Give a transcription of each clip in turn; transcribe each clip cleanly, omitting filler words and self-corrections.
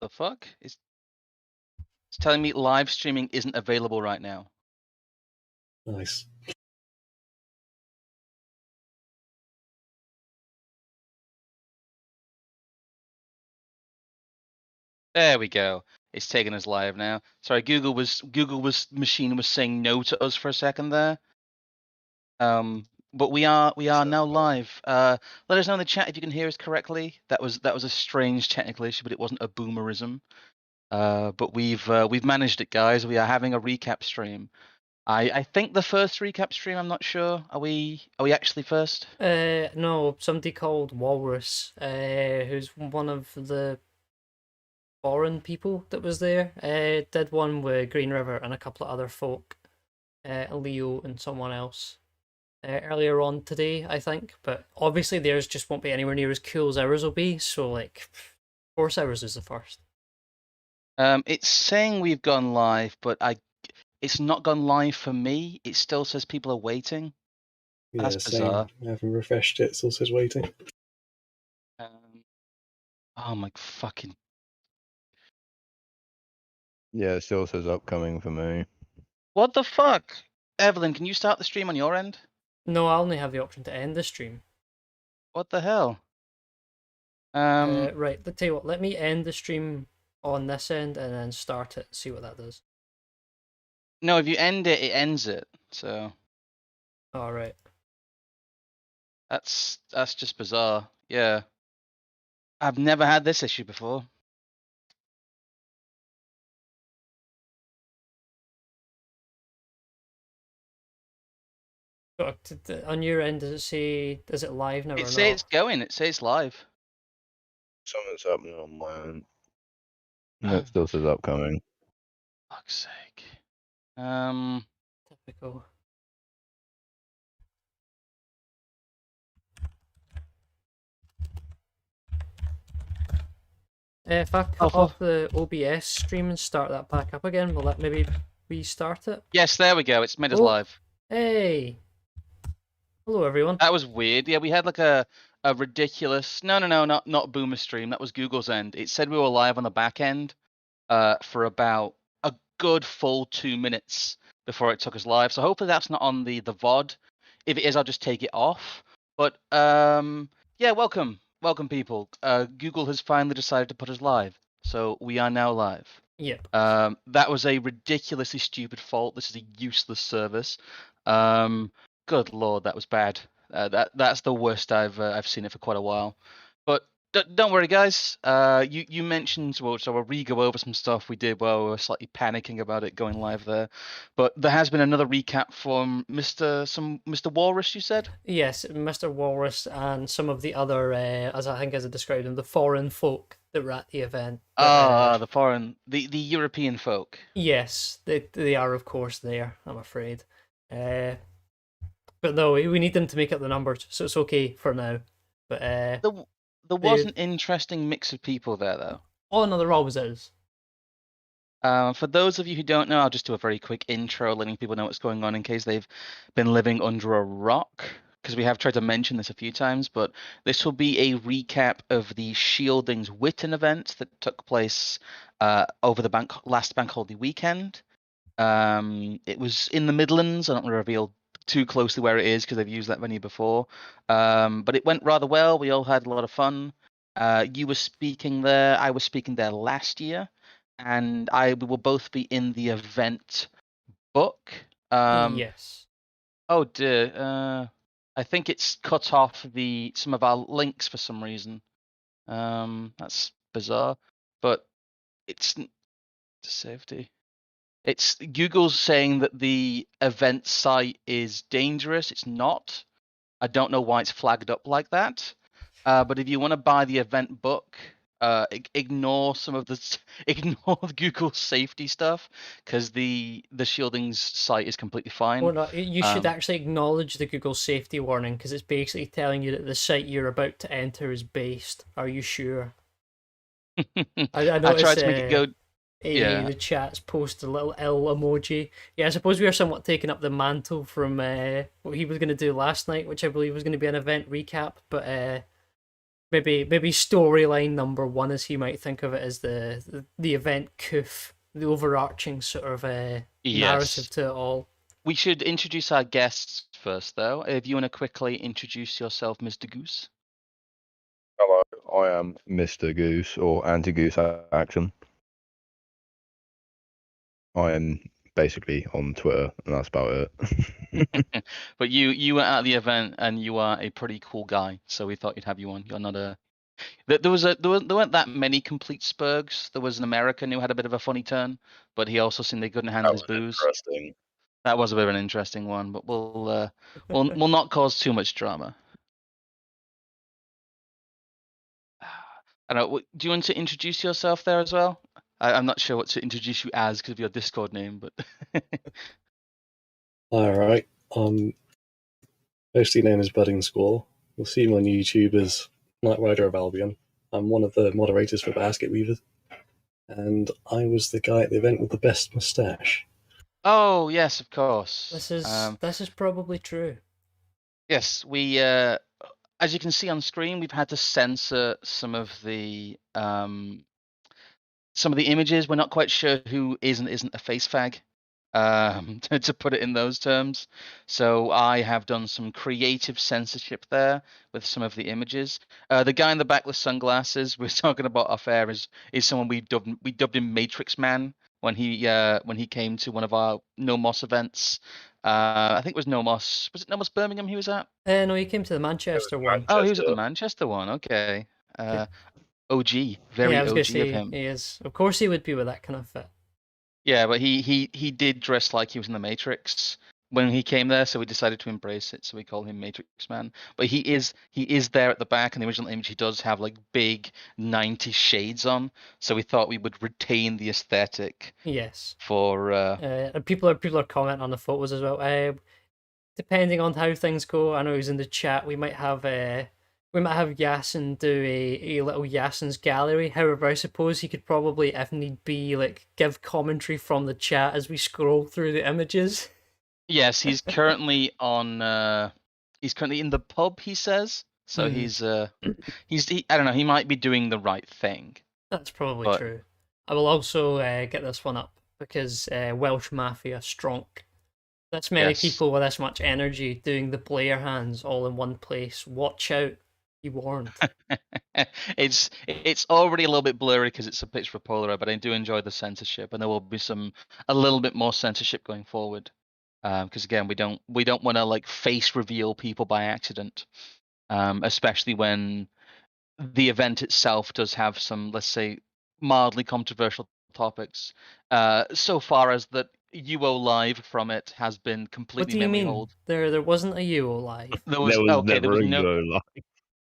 the fuck? It's telling me live streaming isn't available right now. Nice. There we go. It's taking us live now. Sorry, Google machine was saying no to us for a second there. But we are now live. Let us know in the chat if you can hear us correctly. That was a strange technical issue, but it wasn't a boomerism. But we've managed it, guys. We are having a recap stream. I think the first recap stream. I'm not sure. Are we actually first? No, somebody called Walrus, who's one of the foreign people that was there, did one with Green River and a couple of other folk, Leo and someone else, earlier on today, I think. But obviously theirs just won't be anywhere near as cool as ours will be, so like, of course ours is the first. It's saying we've gone live, but it's not gone live for me. It still says people are waiting. Yeah, That's bizarre. I haven't refreshed it. It still says waiting. Oh my fucking. Yeah, it still says upcoming for me. What the fuck? Evelyn, can you start the stream on your end? No, I only have the option to end the stream. What the hell? Right, let's tell you what, let me end the stream on this end and then start it and see what that does. No, if you end it, it ends it. So. Alright. That's just bizarre. Yeah. I've never had this issue before. On your end, does it say, is it live now or not? It says it's going, it says it's live. Something's happening on my end. No, it still says upcoming. Fuck's sake. Typical. If I cut off the OBS stream and start that back up again, will that maybe restart it? Yes, there we go. It's made us live. Hey. Hello, everyone. That was weird. Yeah, we had like a ridiculous. No, not Boomer stream. That was Google's end. It said we were live on the back end, for about a good full 2 minutes before it took us live. So hopefully that's not on the VOD. If it is, I'll just take it off. But yeah, welcome people. Google has finally decided to put us live, so we are now live. Yep. That was a ridiculously stupid fault. This is a useless service. Good lord, that was bad. That's the worst I've seen it for quite a while. But don't worry, guys. You mentioned, well, so we'll re-go over some stuff we did while we were slightly panicking about it going live there. But there has been another recap from Mr. Walrus, you said? Yes, Mr. Walrus and some of the other, as I described them, the foreign folk that were at the event. The European folk. Yes, they are, of course, there, I'm afraid. But no, we need them to make up the numbers, so it's okay for now. But there was an interesting mix of people there, though. Oh no, there always is. For those of you who don't know, I'll just do a very quick intro, letting people know what's going on in case they've been living under a rock, because we have tried to mention this a few times, but this will be a recap of the Scyldings Witan event that took place over the last bank holiday weekend. It was in the Midlands. I don't want to reveal too closely where it is because I've used that venue before. But it went rather well. We all had a lot of fun. You were speaking there. I was speaking there last year, and we will both be in the event book. Yes. Oh dear. I think it's cut off some of our links for some reason. That's bizarre, but it's safety. It's Google's saying that the event site is dangerous. It's not. I don't know why it's flagged up like that. But if you want to buy the event book, ignore Google's safety stuff, because the Scyldings site is completely fine. Well, no, you should actually acknowledge the Google safety warning, because it's basically telling you that the site you're about to enter is based. Are you sure? I tried to make it go. Yeah. The chat's posted a little L emoji. Yeah, I suppose we are somewhat taking up the mantle from what he was going to do last night, which I believe was going to be an event recap. But maybe storyline number one, as you might think of it, as the event Kuf, the overarching sort of narrative Yes. to it all. We should introduce our guests first, though. If you want to quickly introduce yourself, Mr. Goose. Hello, I am Mr. Goose, or Anti-Goose Action. I am basically on Twitter, and that's about it. But you were at the event, and you are a pretty cool guy, so we thought you'd have you on. You're not a. There weren't that many complete spurgs. There was an American who had a bit of a funny turn, but he also seemed they couldn't handle his booze. Interesting. That was a bit of an interesting one, but we'll not cause too much drama. I don't know. Do you want to introduce yourself there as well? I'm not sure what to introduce you as because of your Discord name, but All right. Mostly known as Budding Squall. You'll see me on YouTube as Knight Rider of Albion. I'm one of the moderators for Basket Weavers, and I was the guy at the event with the best mustache. oh yes, of course. This is probably true. Yes, we as you can see on screen, we've had to censor some of the images. We're not quite sure who is and isn't a face fag, to put it in those terms. So I have done some creative censorship there with some of the images. The guy in the back with sunglasses we're talking about off air is someone we dubbed him Matrix Man when he came to one of our No Moss events. I think it was No Moss. Was it No Moss Birmingham he was at? No, he came to the Manchester one. Oh, he was at the Manchester one. Okay. OG, very yeah, I was gonna OG say, of him. he is. Of course, he would be with that kind of fit. Yeah, but he did dress like he was in the Matrix when he came there, so we decided to embrace it. So we call him Matrix Man. But he is there at the back in the original image. He does have like big 90s shades on, so we thought we would retain the aesthetic. Yes. For people are commenting on the photos as well. Depending on how things go, I know he's in the chat. We might have Yasin do a little Yasin's gallery. However, I suppose he could probably, if need be, like give commentary from the chat as we scroll through the images. Yes, he's currently on. He's currently in the pub. He says so. He's I don't know. He might be doing the right thing. That's probably true. I will also get this one up because Welsh Mafia Stronk. That's many people with this much energy doing the player hands all in one place. Watch out, he warned. It's already a little bit blurry because it's a pitch for Polaroid, but I do enjoy the censorship, and there will be a little bit more censorship going forward. Because again, we don't want to like face reveal people by accident, especially when the event itself does have some, let's say, mildly controversial topics. So far as that UO Live from it has been completely memory hold. There wasn't a UO Live.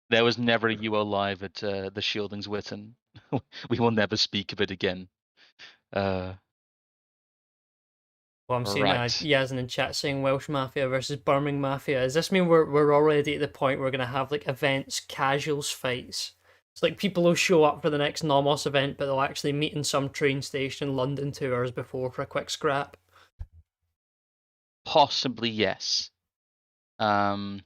There was never a UO Live at the Scyldings Witan. We will never speak of it again. Well, I'm seeing Yasin in chat saying Welsh Mafia versus Birmingham Mafia. Does this mean we're already at the point where we're gonna have like events casuals fights? It's like people will show up for the next Nomos event, but they'll actually meet in some train station in London 2 hours before for a quick scrap. Possibly, yes. We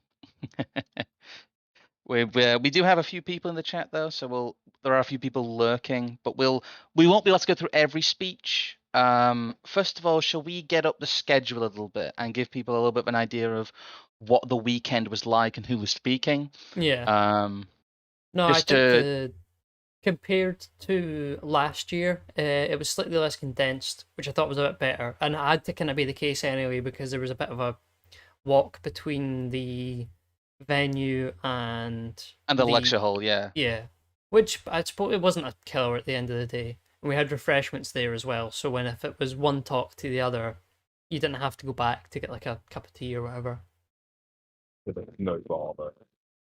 do have a few people in the chat though, so there are a few people lurking, but we won't be able to go through every speech. First of all, shall we get up the schedule a little bit and give people a little bit of an idea of what the weekend was like and who was speaking? Yeah. No, I think compared to last year, it was slightly less condensed, which I thought was a bit better. And it had to kind of be the case anyway, because there was a bit of a walk between the venue and the lecture hall, yeah. Yeah. Which I suppose it wasn't a killer at the end of the day. And we had refreshments there as well, so if it was one talk to the other, you didn't have to go back to get like a cup of tea or whatever. No bother.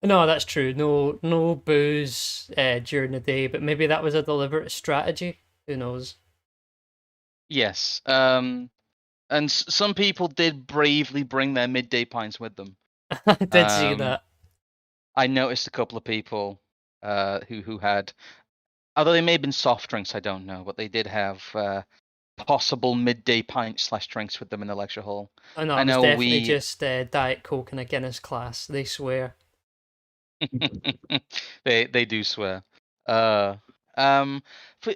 No, that's true. No booze during the day, but maybe that was a deliberate strategy. Who knows? Yes. And some people did bravely bring their midday pints with them. I did see that. I noticed a couple of people who had, although they may have been soft drinks, I don't know, but they did have possible midday pints / drinks with them in the lecture hall. I know it was definitely just Diet Coke and a Guinness class. They swear. They do swear. I don't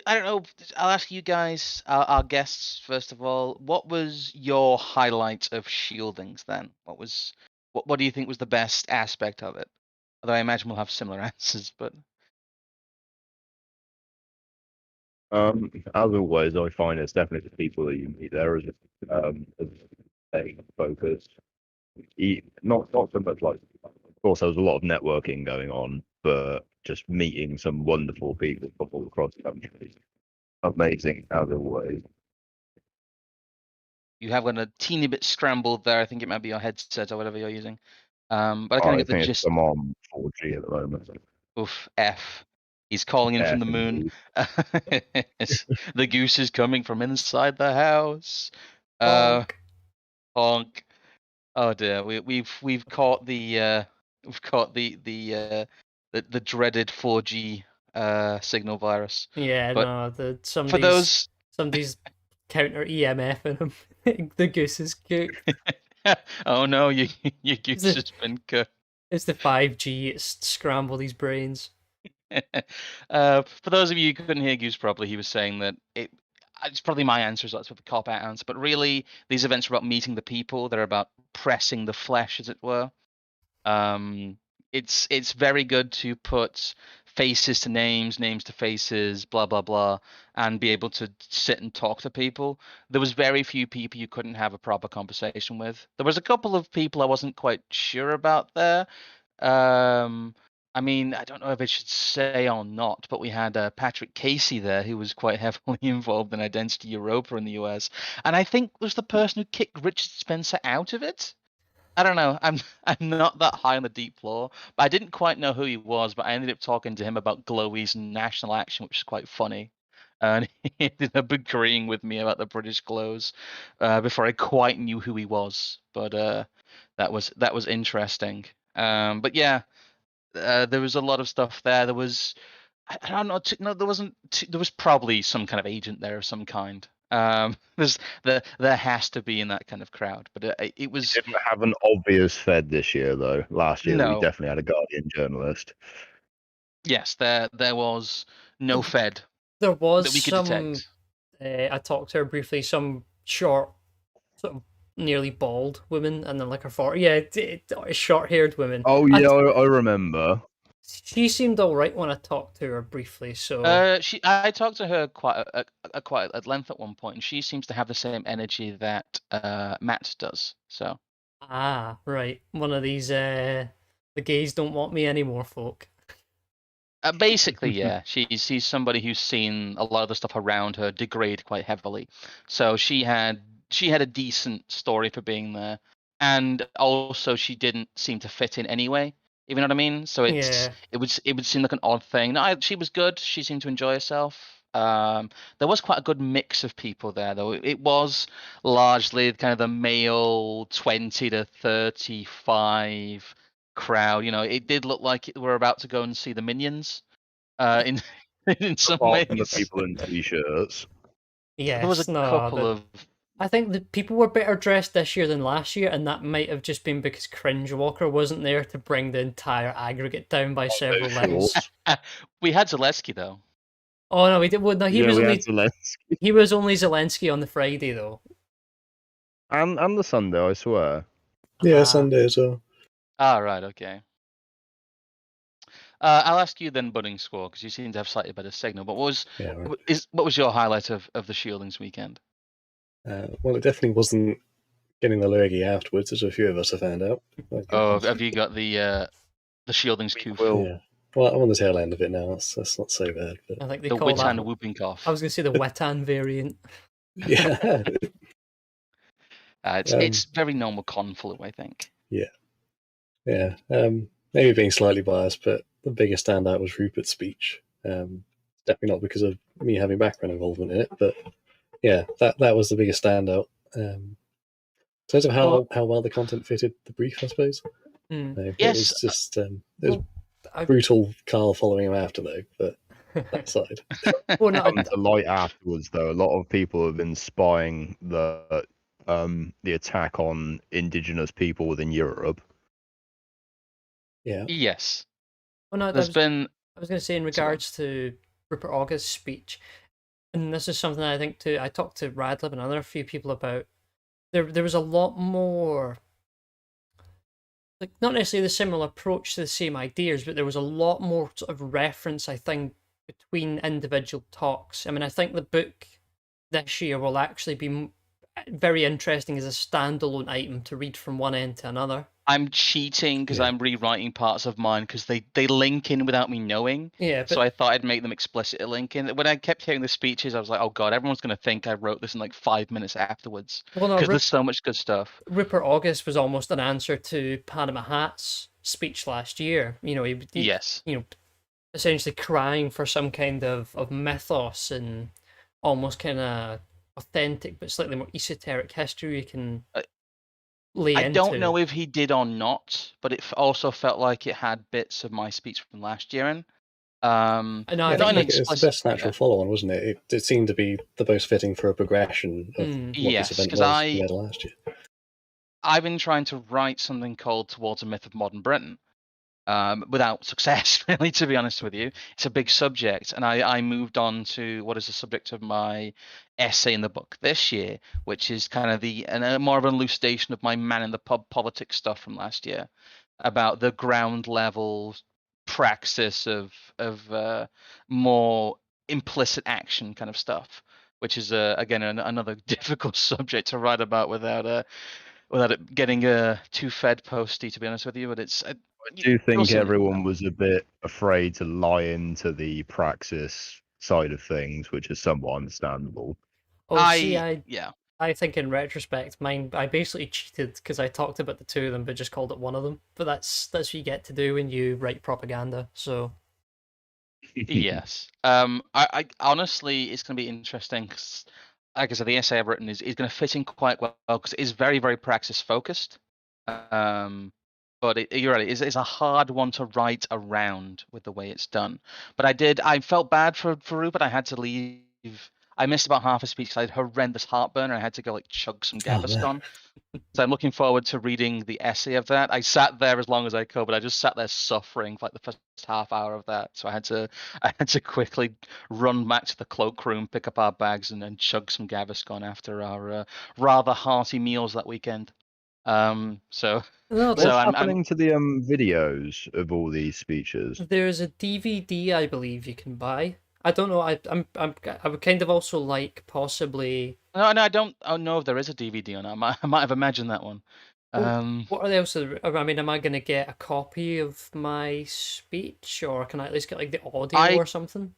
know. I'll ask you guys, our guests, first of all. What was your highlight of Shieldings then? What do you think was the best aspect of it? Although I imagine we'll have similar answers, but As always, I find it's definitely the people that you meet there as a focus. Not so much like, of course, there was a lot of networking going on, but just meeting some wonderful people from all across the country. Amazing, as always. you have one a teeny bit scrambled there. I think it might be your headset or whatever you're using. But I kind I of get the think it's gist. I'm on 4G at the moment. Oof, F. He's calling in from the moon. The goose is coming from inside the house. Bonk. Honk. Oh dear, we've caught the the dreaded 4G signal virus. Yeah, But no, for those, somebody's counter EMF in him. The goose is cooked. oh no, your goose it- has been cooked. It's the 5G. It's scrambled his brains. For those of you who couldn't hear Goose properly, he was saying that it's probably my answer, so that's what the cop-out answer. But really, these events are about meeting the people. They're about pressing the flesh, as it were. It's very good to put faces to names, names to faces, blah blah blah, and be able to sit and talk to people. There was very few people you couldn't have a proper conversation with. There was a couple of people I wasn't quite sure about there. I mean, I don't know if I should say or not, but we had Patrick Casey there, who was quite heavily involved in Identity Europa in the US, and I think was the person who kicked Richard Spencer out of it. I don't know. I'm not that high on the deep lore, but I didn't quite know who he was. But I ended up talking to him about glowies and national action, which is quite funny. And he ended up agreeing with me about the British glows before I quite knew who he was. But that was interesting. But yeah, there was a lot of stuff there. There was, I don't know, no, there wasn't. There was probably some kind of agent there of some kind. There has to be in that kind of crowd, but it was Didn't have an obvious Fed this year, though. Last year, we no. definitely had a Guardian journalist. Yes, there was no Fed There was that we could some. detect. I talked to her briefly. Some short, sort of nearly bald woman, and then like her 40. Yeah, short-haired woman. Oh yeah, I remember. She seemed all right when I talked to her briefly. So I talked to her quite at length at one point, and she seems to have the same energy that Matt does. So right, one of these the gays don't want me anymore, folk. basically, yeah, she's somebody who's seen a lot of the stuff around her degrade quite heavily. So she had a decent story for being there, and also she didn't seem to fit in anyway. You know what I mean? So Yeah. it would seem like an odd thing. No, she was good. She seemed to enjoy herself. There was quite a good mix of people there, though. It was largely kind of the male 20 to 35 crowd. You know, it did look like we're about to go and see the Minions. In in some Apart from the ways, people in t-shirts. there was Yes, a couple of. I think the people were better dressed this year than last year, and that might have just been because Cringe Walker wasn't there to bring the entire aggregate down by several levels. We had Zaleski though. Oh no, we did. Well, no, he was we only had Zelensky. he was only Zelensky on the Friday though. And the Sunday, I swear. Yeah, Sunday as well. Ah, right, okay. I'll ask you then, Budding Squaw, because you seem to have slightly better signal. But what was your highlight of the Shieldings weekend? Well, it definitely wasn't getting the lurgy afterwards, as a few of us have found out. Oh, have you got the Shieldings coup? Yeah. Well, I'm on the tail end of it now. That's not so bad. But I think they The call Witan that. whooping cough. I was going to say the Witan variant. yeah, it's very normal con flu, I think. yeah. Maybe being slightly biased, but the biggest standout was Rupert's speech. Definitely not because of me having background involvement in it, but yeah, that was the biggest standout. In terms of how well the content fitted the brief, I suppose. Mm. It was just it was brutal Carl following him after, though, but that side. Well, no, The light afterwards, though, a lot of people have been spying the attack on indigenous people within Europe. Yeah. Yes. Well, no, There's been I was going to say in regards to Rupert August's speech, and this is something I think too. I talked to Radlib and other few people about. There was a lot more, like not necessarily the similar approach to the same ideas, but there was a lot more sort of reference, I think, between individual talks. I mean, I think the book this year will actually be very interesting as a standalone item to read from one end to another. I'm cheating because Yeah. I'm rewriting parts of mine because they link in without me knowing. Yeah, So but I thought I'd make them explicitly link in. When I kept hearing the speeches, I was like, oh god, everyone's going to think I wrote this in like 5 minutes afterwards well, no, because there's so much good stuff. Rupert August was almost an answer to Panama Hat's speech last year. You know, he Yes. you know, essentially crying for some kind of mythos and almost kind of authentic but slightly more esoteric history you can lay I into. don't know if he did or not, but it also felt like it had bits of my speech from last year in. I know, Yeah, I think not an it's the explicit. best natural follow-on, wasn't it? It seemed to be the most fitting for a progression of what Yes, this event 'cause was compared to last year. I've been trying to write something called Towards a Myth of Modern Britain, without success, really, to be honest with you. It's a big subject, and I moved on to what is the subject of my essay in the book this year, which is kind of more of an elucidation of my man in the pub politics stuff from last year, about the ground level praxis of more implicit action kind of stuff, which is again another difficult subject to write about without it getting too Fed posty, to be honest with you. But it's I do think see what you everyone was a bit afraid to lie into the praxis side of things, which is somewhat understandable. Oh, see, yeah. I think in retrospect, I basically cheated because I talked about the two of them, but just called it one of them. But that's what you get to do when you write propaganda. So Yes. I honestly, it's going to be interesting because, like I said, the essay I've written is going to fit in quite well because it is very, very praxis focused. But you're right, it's a hard one to write around with the way it's done. But I felt bad for Rupert. I had to leave. I missed about half a speech because I had horrendous heartburn and I had to go like chug some Oh, man. Gaviscon. So I'm looking forward to reading the essay of that. I sat there as long as I could, but I just sat there suffering for like the first half hour of that. So I had to quickly run back to the cloakroom, pick up our bags, and then chug some Gaviscon after our rather hearty meals that weekend. no, So What's I'm happening to the videos of all these speeches? there's a DVD I believe you can buy. I don't know. I would kind of also like possibly. no, I don't know if there is a DVD on it. I might have imagined that one. What are else? I mean, am I going to get a copy of my speech, or can I at least get like the audio or something?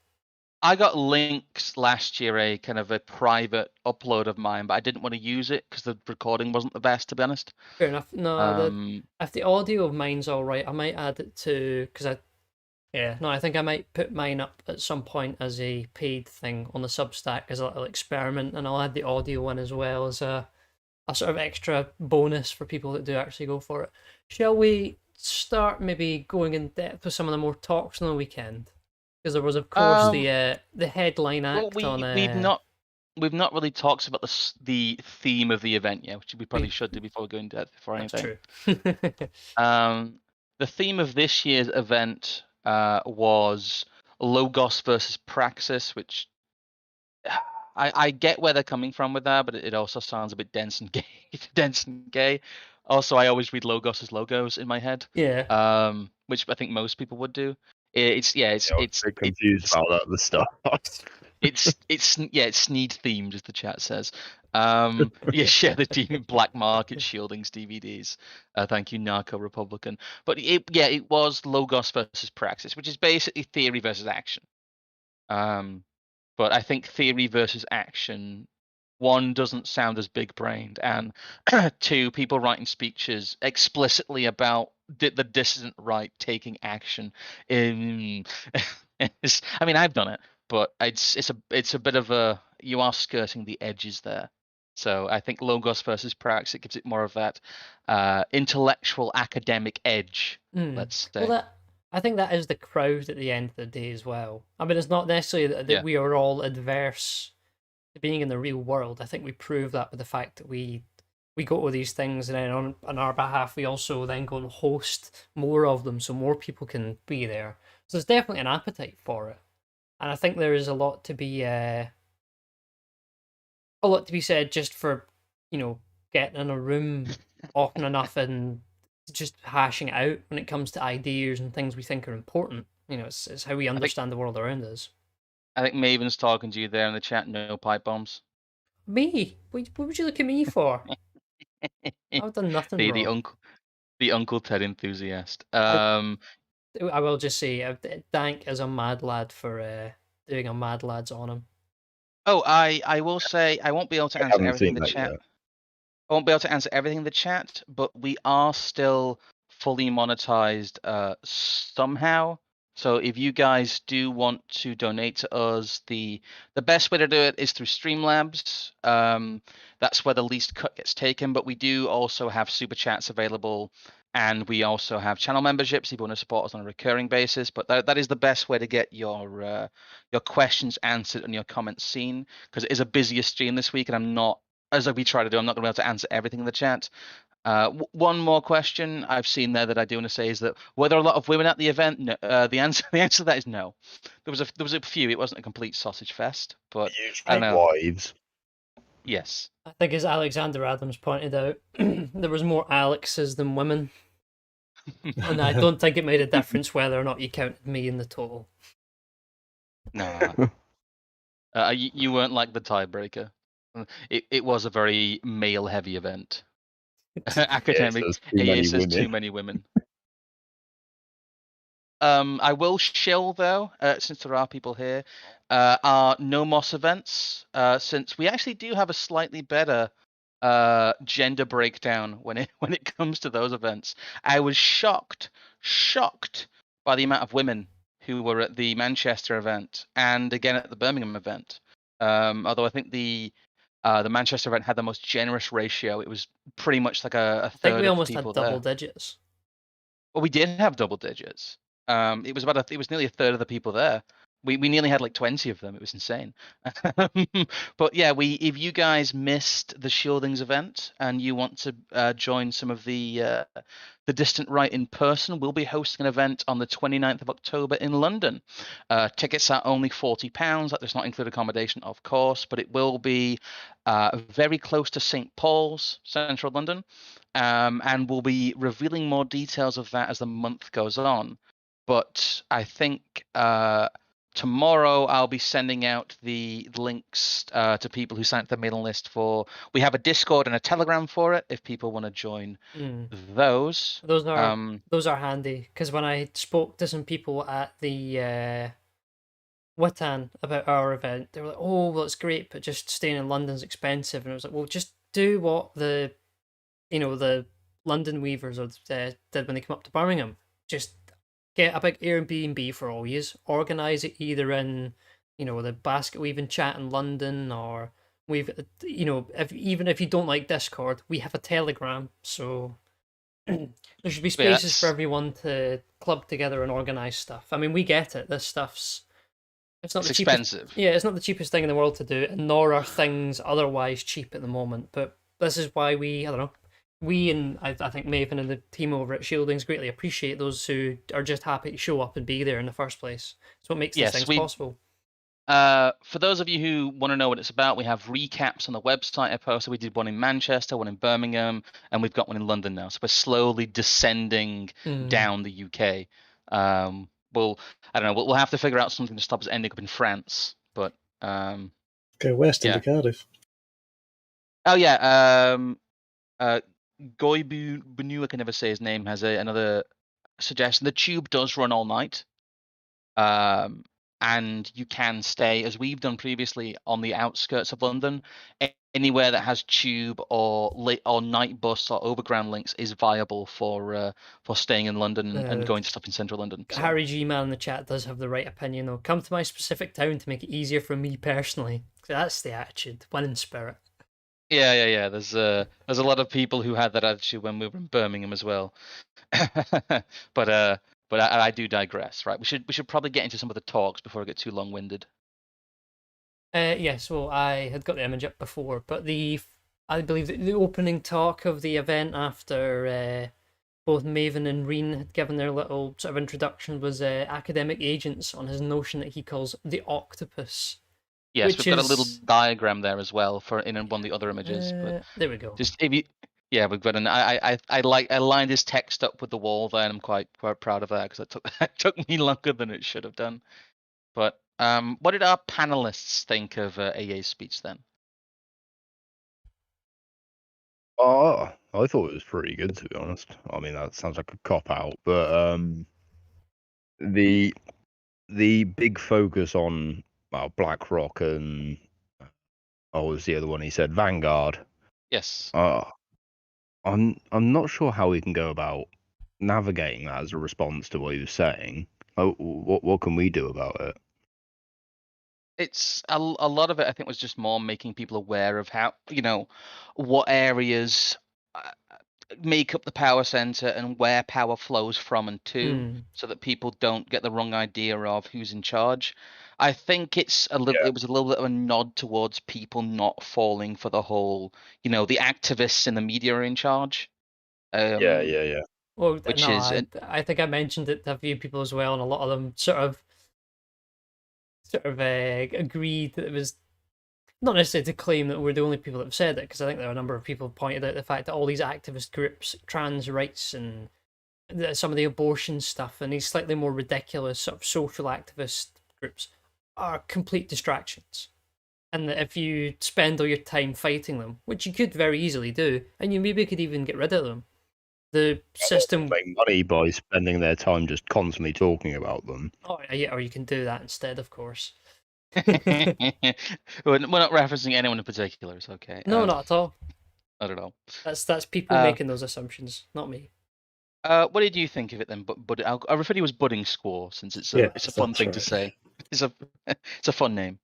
I got links last year, a kind of a private upload of mine, but I didn't want to use it because the recording wasn't the best, to be honest. Fair enough. No, if the audio of mine's all right, I might add it to because I think I might put mine up at some point as a paid thing on the Substack as a little experiment, and I'll add the audio in as well as a sort of extra bonus for people that do actually go for it. Shall we start maybe going in depth with some of the more talks on the weekend? Because there was, of course, the headline act on. We've not really talked about the theme of the event yet, which we probably should do before we go into depth for anything. That's true. The theme of this year's event was Logos versus Praxis, which I get where they're coming from with that, but it also sounds a bit dense and gay. Dense and gay. Also, I always read Logos as logos in my head. Yeah. Which I think most people would do. I was a bit confused about that at the start. It's Sneed themed, as the chat says. Share the team Black Market Scyldings DVDs. Thank you, Narco Republican. But it was Logos versus Praxis, which is basically theory versus action. But I think theory versus action, one, doesn't sound as big brained, and two, people writing speeches explicitly about the dissident right taking action. I mean, I've done it, but it's a bit of a, you are skirting the edges there. So I think Logos versus Praxis gives it more of that intellectual academic edge. Let's say. Well, I think that is the crowd at the end of the day as well. I mean, it's not necessarily that we are all adverse to being in the real world. I think we prove that with the fact that we go to these things, and then on our behalf, we also then go and host more of them, so more people can be there. So there's definitely an appetite for it, and I think there is a lot to be said just for, getting in a room often enough and just hashing it out when it comes to ideas and things we think are important. It's how we understand the world around us. I think Maven's talking to you there in the chat. No pipe bombs. Me? What would you look at me for? I've done nothing the wrong. Uncle Ted enthusiast. I will just say, Dank is a mad lad for doing a mad lads on him. Oh, I will say I won't be able to I answer haven't everything in seen the that chat. yet. I won't be able to answer everything in the chat, but we are still fully monetized somehow. So if you guys do want to donate to us, the best way to do it is through Streamlabs. That's where the least cut gets taken, but we do also have super chats available, and we also have channel memberships if you want to support us on a recurring basis. But that is the best way to get your questions answered and your comments seen, because it is a busier stream this week, and I'm not, as we try to do, I'm not going to be able to answer everything in the chat. One more question I've seen there that I do want to say is that were there a lot of women at the event? No, the answer to that is no. There was a few. It wasn't a complete sausage fest, but I don't know. Wives. Yes. I think, as Alexander Adams pointed out, there was more Alexes than women, and I don't think it made a difference whether or not you counted me in the total. Nah. You weren't like the tiebreaker. It was a very male-heavy event. Academic. Yes, there's too many it says women. too many women. I will shill though, since there are people here, our No Moss events, since we actually do have a slightly better gender breakdown when it comes to those events. I was shocked by the amount of women who were at the Manchester event and again at the Birmingham event. Although I think the Manchester event had the most generous ratio. It was pretty much like a I think third we of the almost people had double there. digits. Well, we did have double digits. It was nearly a third of the people there. We nearly had like 20 of them. It was insane. But yeah, if you guys missed the Scyldings event and you want to join some of the distant right in person, we'll be hosting an event on the 29th of October in London. Tickets are only £40. That does not include accommodation, of course, but it will be very close to St. Paul's, central London. And we'll be revealing more details of that as the month goes on. But I think tomorrow I'll be sending out the links to people who signed up the mailing list for. We have a Discord and a Telegram for it if people want to join those. Those are handy, because when I spoke to some people at the Witan about our event, they were like, "Oh, well, it's great, but just staying in London's expensive." And I was like, "Well, just do what the London Weavers did when they come up to Birmingham. Just get a big Airbnb for all yous. Organise it either in, the basket weaving chat in London, or even if you don't like Discord, we have a Telegram, so there should be spaces for everyone to club together and organise stuff. I mean, we get it. This stuff's it's not the cheapest. Expensive. Yeah, it's not the cheapest thing in the world to do, and nor are things otherwise cheap at the moment. But this is why I don't know. We and I think Maven and the team over at Scyldings greatly appreciate those who are just happy to show up and be there in the first place. It's what makes these things possible. For those of you who want to know what it's about, we have recaps on the website. I posted. We did one in Manchester, one in Birmingham, and we've got one in London now. So we're slowly descending down the UK. I don't know. We'll have to figure out something to stop us ending up in France. But go west into Cardiff. Oh yeah. Goy Benu, I can never say his name, has another suggestion. The tube does run all night. And you can stay, as we've done previously, on the outskirts of London. Anywhere that has tube or night bus or overground links is viable for staying in London and going to stuff in central London. So. Harry G-Man in the chat does have the right opinion, though. Come to my specific town to make it easier for me personally. That's the attitude, one in spirit. Yeah. There's a lot of people who had that attitude when we were in Birmingham as well. But I do digress, right? We should probably get into some of the talks before I get too long-winded. Yes, well, I had got the image up before, but I believe the opening talk of the event after both Maven and Reen had given their little sort of introduction was academic agents on his notion that he calls the octopus. Yes, Which we've got a little is diagram there as well for in one of the other images. But there we go. just if you, yeah, we've got an. I lined his text up with the wall there, and I'm quite proud of that because it took it took me longer than it should have done. But what did our panelists think of AA's speech then? Oh, I thought it was pretty good, to be honest. I mean, that sounds like a cop out, but the big focus on BlackRock and what was the other one he said? Vanguard. Yes. I'm not sure how we can go about navigating that as a response to what he was saying. What can we do about it? It's a lot of it. I think was just more making people aware of how what areas make up the power center and where power flows from and to, so that people don't get the wrong idea of who's in charge. I think it's a little. Yeah. It was a little bit of a nod towards people not falling for the whole, the activists in the media are in charge. Yeah. Well, Which no, is I think I mentioned it to a few people as well, and a lot of them sort of agreed that it was not necessarily to claim that we're the only people that have said it, because I think there are a number of people who pointed out the fact that all these activist groups, trans rights, and some of the abortion stuff, and these slightly more ridiculous sort of social activist groups are complete distractions. And that if you spend all your time fighting them, which you could very easily do, and you maybe could even get rid of them, the system make money by spending their time just constantly talking about them. Oh yeah, or you can do that instead, of course. we're not referencing anyone in particular. It's okay. No, not at all. I don't know. That's people making those assumptions, not me. What did you think of it then? But I refer to you as Budding Squaw, since it's a fun thing to say. It's a fun name.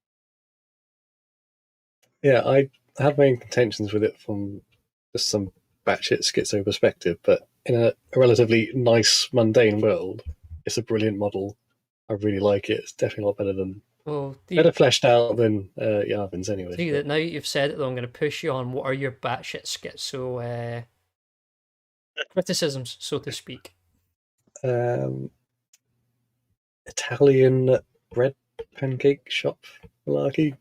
Yeah, I had my own contentions with it from just some batshit schizo perspective, but in a relatively nice, mundane world, it's a brilliant model. I really like it. It's definitely a lot better than better fleshed out than Yarvin's anyway. See that now you've said it, though, I'm going to push you on. What are your batshit schizo criticisms, so to speak? Italian bread pancake shop malarkey.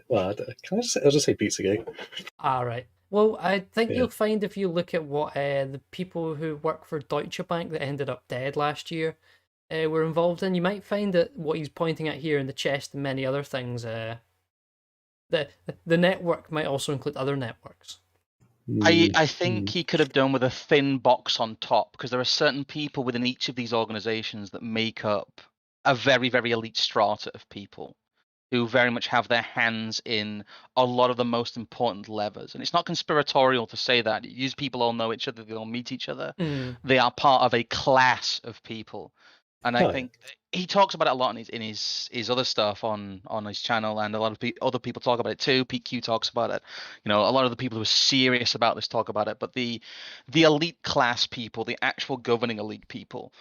Well, I'll just say Pizzagate. Right. Well, I think you'll find if you look at what the people who work for Deutsche Bank that ended up dead last year were involved in, you might find that what he's pointing at here in the chest and many other things, the network might also include other networks. I think he could have done with a thin box on top, because there are certain people within each of these organizations that make up a very, very elite strata of people who very much have their hands in a lot of the most important levers. And it's not conspiratorial to say that. These people all know each other, they all meet each other. They are part of a class of people. And I think he talks about it a lot in his other stuff on his channel, and a lot of other people talk about it too. PQ talks about it. A lot of the people who are serious about this talk about it. But the elite class people, the actual governing elite people,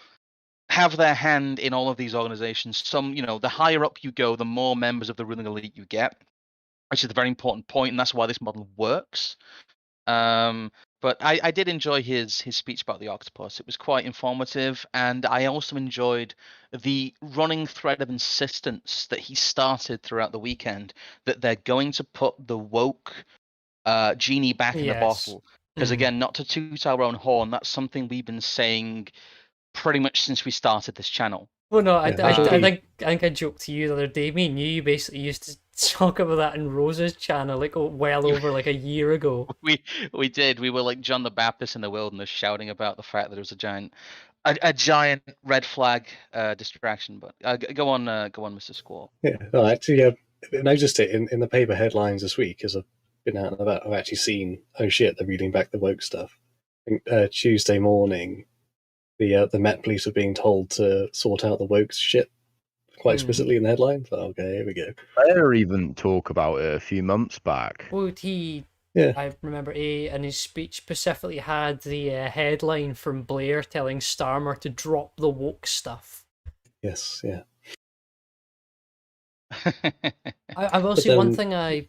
have their hand in all of these organizations. The higher up you go, the more members of the ruling elite you get, which is a very important point, and that's why this model works. But I did enjoy his speech about the octopus. It was quite informative, and I also enjoyed the running thread of insistence that he started throughout the weekend that they're going to put the woke genie back in the bottle. Because again, not to toot our own horn, that's something we've been saying pretty much since we started this channel. Well, no, I think I joked to you the other day. Me and you basically used to talk about that in Rose's channel, well over a year ago. We did. We were like John the Baptist in the wilderness, shouting about the fact that it was a giant red flag distraction. But go on, Mr. Squall. Yeah, no, actually, I noticed it in the paper headlines this week as I've been out and about. I've actually seen, oh shit, they're reading back the woke stuff. I think, Tuesday morning, the Met Police were being told to sort out the woke shit quite explicitly in the headline. So, okay, here we go. There even talk about it a few months back. Well, I remember in his speech specifically had the headline from Blair telling Starmer to drop the woke stuff. Yes, yeah. I will say one thing I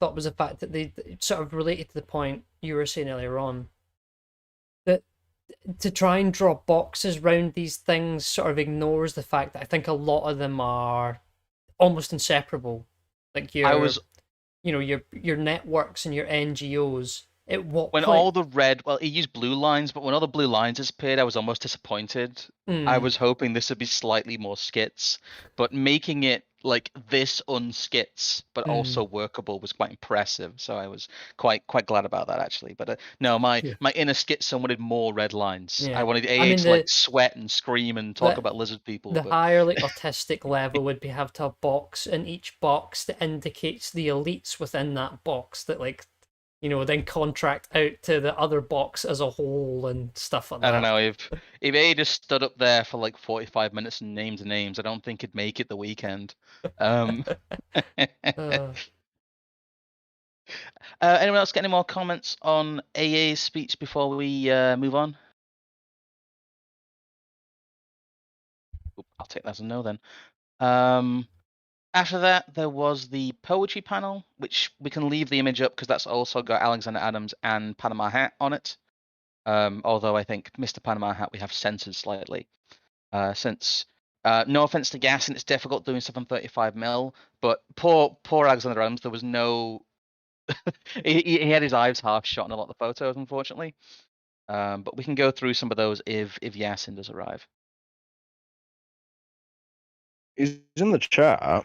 thought was the fact that they sort of related to the point you were saying earlier on, that to try and draw boxes around these things sort of ignores the fact that I think a lot of them are almost inseparable. Like I was your networks and your NGOs. At what when point? all the red, well, he used blue lines, but when all the blue lines disappeared, I was almost disappointed. I Mm, was hoping this would be slightly more skits, but making it like this unskits, but also workable was quite impressive. So I was quite glad about that actually. But no, my Yeah. my inner skit wanted more red lines. I Yeah. wanted I AA mean to like sweat and scream and talk the about lizard people. the But higher like autistic level would be have to have a box, and each box that indicates the elites within that box that like then contract out to the other box as a whole and stuff like I don't that. know if AA just stood up there for like 45 minutes and named names, I don't think he'd make it the weekend. Um, Uh, anyone else got any more comments on AA's speech before we move on? Oop, I'll take that as a no then. After that, there was the poetry panel, which we can leave the image up because that's also got Alexander Adams and Panama Hat on it. Although I think Mr. Panama Hat we have censored slightly. Since no offense to Gas, and it's difficult doing stuff on 35mm, but poor Alexander Adams, there was no he had his eyes half shot in a lot of the photos, unfortunately. But we can go through some of those if Yasin does arrive. He's in the chat.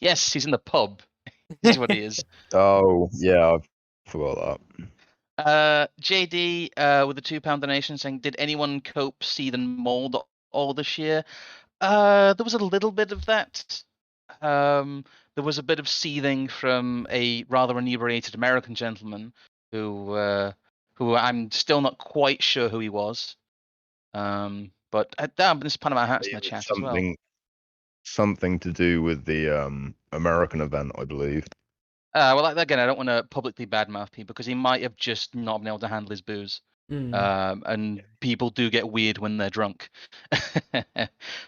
Yes, he's in the pub. This is what he is. Oh yeah, I forgot that. JD with the £2 donation saying, did anyone cope seed and mold all this year? There was a little bit of that. There was a bit of seething from a rather inebriated American gentleman who I'm still not quite sure who he was. But this Panama Hat's in the chat as well. Something to do with the American event, I believe. Well, again, I don't want to publicly badmouth people because he might have just not been able to handle his booze. And people do get weird when they're drunk.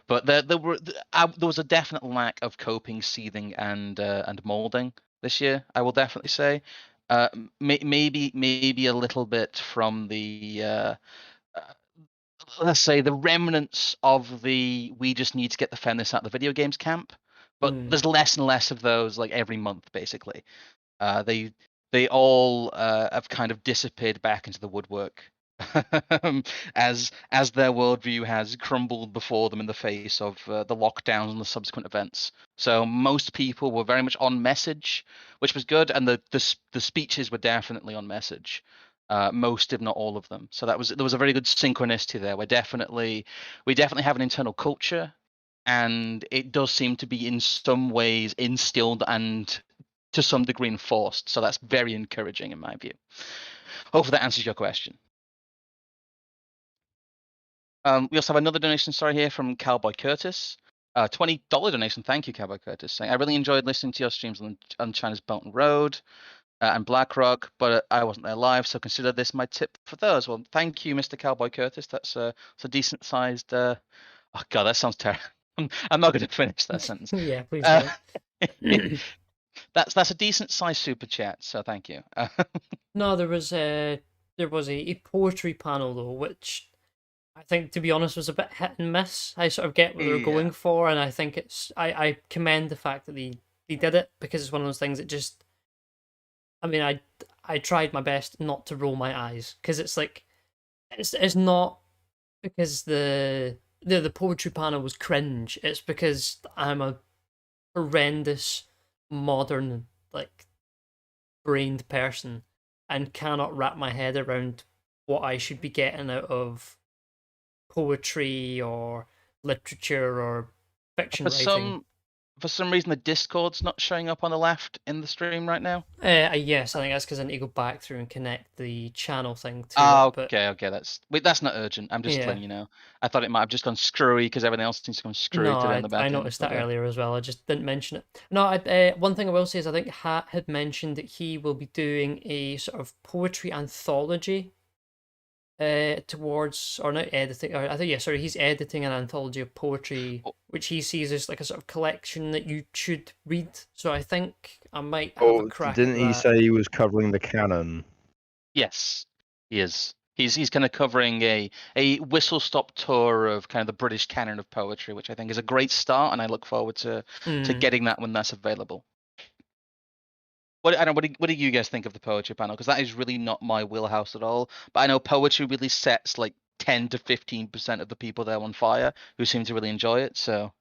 But there was a definite lack of coping, seething, and molding this year. I will definitely say, maybe a little bit from the let's say the remnants of the we just need to get the feminists out of the video games camp. But there's less and less of those like every month, basically. They all have kind of disappeared back into the woodwork as their worldview has crumbled before them in the face of the lockdowns and the subsequent events. So most people were very much on message, which was good, and the speeches were definitely on message. Most, if not all of them. So there was a very good synchronicity there. We definitely have an internal culture, and it does seem to be in some ways instilled and to some degree enforced. So that's very encouraging in my view. Hopefully that answers your question. We also have another donation, here from Cowboy Curtis. $20 donation. Thank you, Cowboy Curtis. Saying, I really enjoyed listening to your streams on China's Belt and Road and Blackrock, but I wasn't there live, so consider this my tip for those. Well, thank you, Mr. Cowboy Curtis. That's a decent sized. Oh God, that sounds terrible. I'm not going to finish that sentence. Yeah, please don't. That's a decent sized super chat, so thank you. No, there was a poetry panel though, which I think, to be honest, was a bit hit and miss. I sort of get what they're going for, and I think I commend the fact that they did it, because it's one of those things that just, I mean, I tried my best not to roll my eyes, because it's like, it's not because the poetry panel was cringe. It's because I'm a horrendous modern like brained person and cannot wrap my head around what I should be getting out of poetry or literature or fiction writing. For some reason, the Discord's not showing up on the left in the stream right now. Yes, I think that's because I need to go back through and connect the channel thing to it. Okay, that's not urgent. I'm just letting you know. I thought it might have just gone screwy because everything else seems to go screwy today on the back I end. noticed that earlier as well. I just didn't mention it. No, one thing I will say is I think Hat had mentioned that he will be doing a sort of poetry anthology towards, or not editing, or I think, he's editing an anthology of poetry, which he sees as like a sort of collection that you should read. So I think I might have a crack. Didn't he say he was covering the canon? Yes, he is. He's kind of covering a whistle-stop tour of kind of the British canon of poetry, which I think is a great start, and I look forward to getting that when that's available. What do you guys think of the poetry panel? Because that is really not my wheelhouse at all. But I know poetry really sets like 10 to 15% of the people there on fire who seem to really enjoy it. So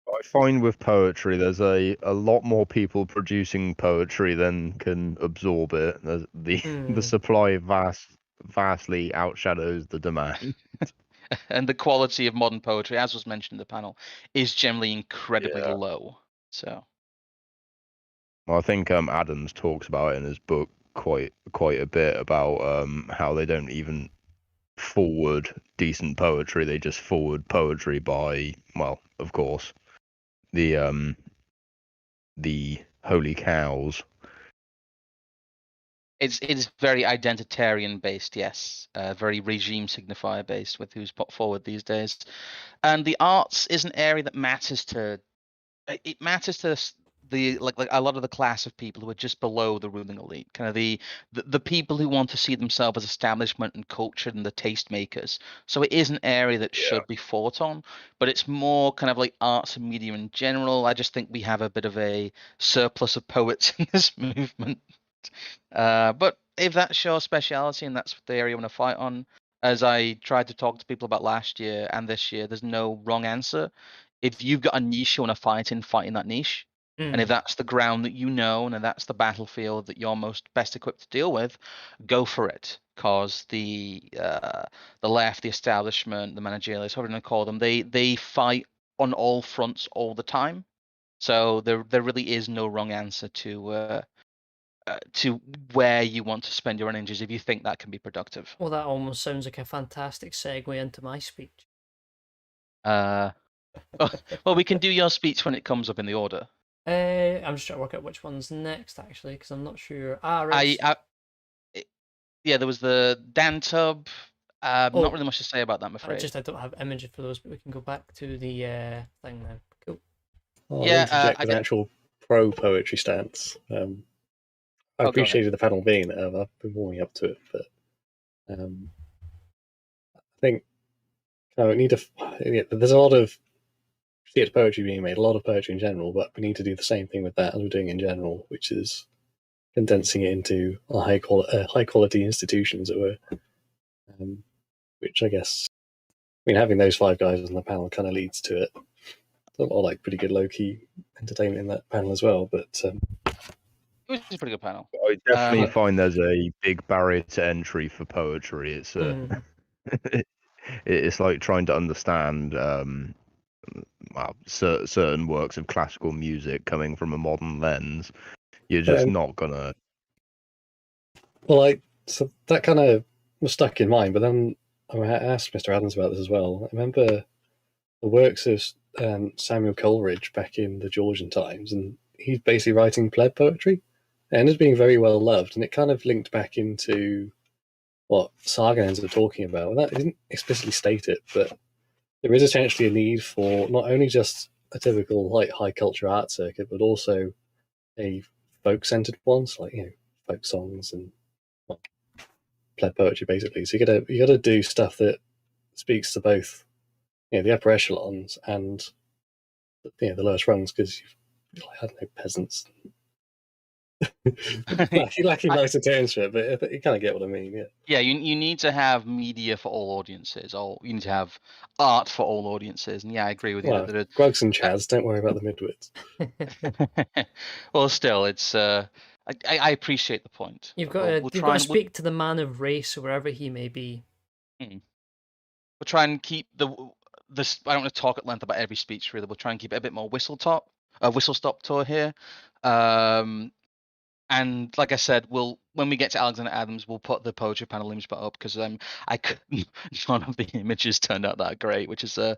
I find with poetry, there's a lot more people producing poetry than can absorb it. The supply vastly outshadows the demand. and the quality of modern poetry, as was mentioned in the panel, is generally incredibly low. So I think Adams talks about it in his book quite a bit about how they don't even forward decent poetry. They just forward poetry by, well, of course, the holy cows. it's very identitarian based, yes, very regime signifier based with who's put forward these days, and the arts is an area that matters to. It matters to the like a lot of the class of people who are just below the ruling elite, kind of the people who want to see themselves as establishment and cultured and the tastemakers. So it is an area that should be fought on, but it's more kind of like arts and media in general. I just think we have a bit of a surplus of poets in this movement. But if that's your speciality and that's the area you want to fight on, as I tried to talk to people about last year and this year, there's no wrong answer. If you've got a niche you want to fight in that niche. And if that's the ground that you know, and if that's the battlefield that you're most best equipped to deal with, go for it. Because the left, the establishment, the managerialists, whatever you want to call them, they fight on all fronts all the time. So there really is no wrong answer to where you want to spend your energies if you think that can be productive. Well, that almost sounds like a fantastic segue into my speech. Well, we can do your speech when it comes up in the order. I'm just trying to work out which one's next, actually, because I'm not sure. Right. Yeah, there was the Dan Tub. Not really much to say about that, I'm afraid. I don't have images for those, but we can go back to the thing now. Cool. I'll interject with an actual pro poetry stance. I appreciated the panel being there. I've been warming up to it, but I think we need to. There's a lot of theatre poetry being made, a lot of poetry in general, but we need to do the same thing with that as we're doing in general, which is condensing it into a high quality institution, as it were. Which I guess, having those five guys on the panel kind of leads to it. There's a lot of pretty good low key entertainment in that panel as well, but it was a pretty good panel. I definitely find there's a big barrier to entry for poetry. It's it's like trying to understand certain works of classical music coming from a modern lens. You're just not gonna. Well, so that kind of was stuck in mind, but then I asked Mr. Adams about this as well. I remember the works of Samuel Coleridge back in the Georgian times, and he's basically writing pleb poetry, and it's being very well loved, and it kind of linked back into what Sargon ended up talking about. And that didn't explicitly state it, but there is essentially a need for not only just a typical high culture art circuit, but also a folk-centered one, so folk songs and pleb poetry, basically. So you gotta do stuff that speaks to both, the upper echelons and the lowest rungs, because I don't know, peasants. lacking nicer terms for it, but you kind of get what I mean. Yeah, you need to have media for all audiences, or you need to have art for all audiences. And yeah, I agree with you. Grugs and Chaz, don't worry about the midwits. Well, still, it's I appreciate the point. You've got to speak to the man of race, wherever he may be. We'll try and keep this. I don't want to talk at length about every speech really. We'll try and keep it a bit more whistle stop tour here. And like I said, when we get to Alexander Adams, we'll put the poetry panel image up, because none of the images turned out that great, which is the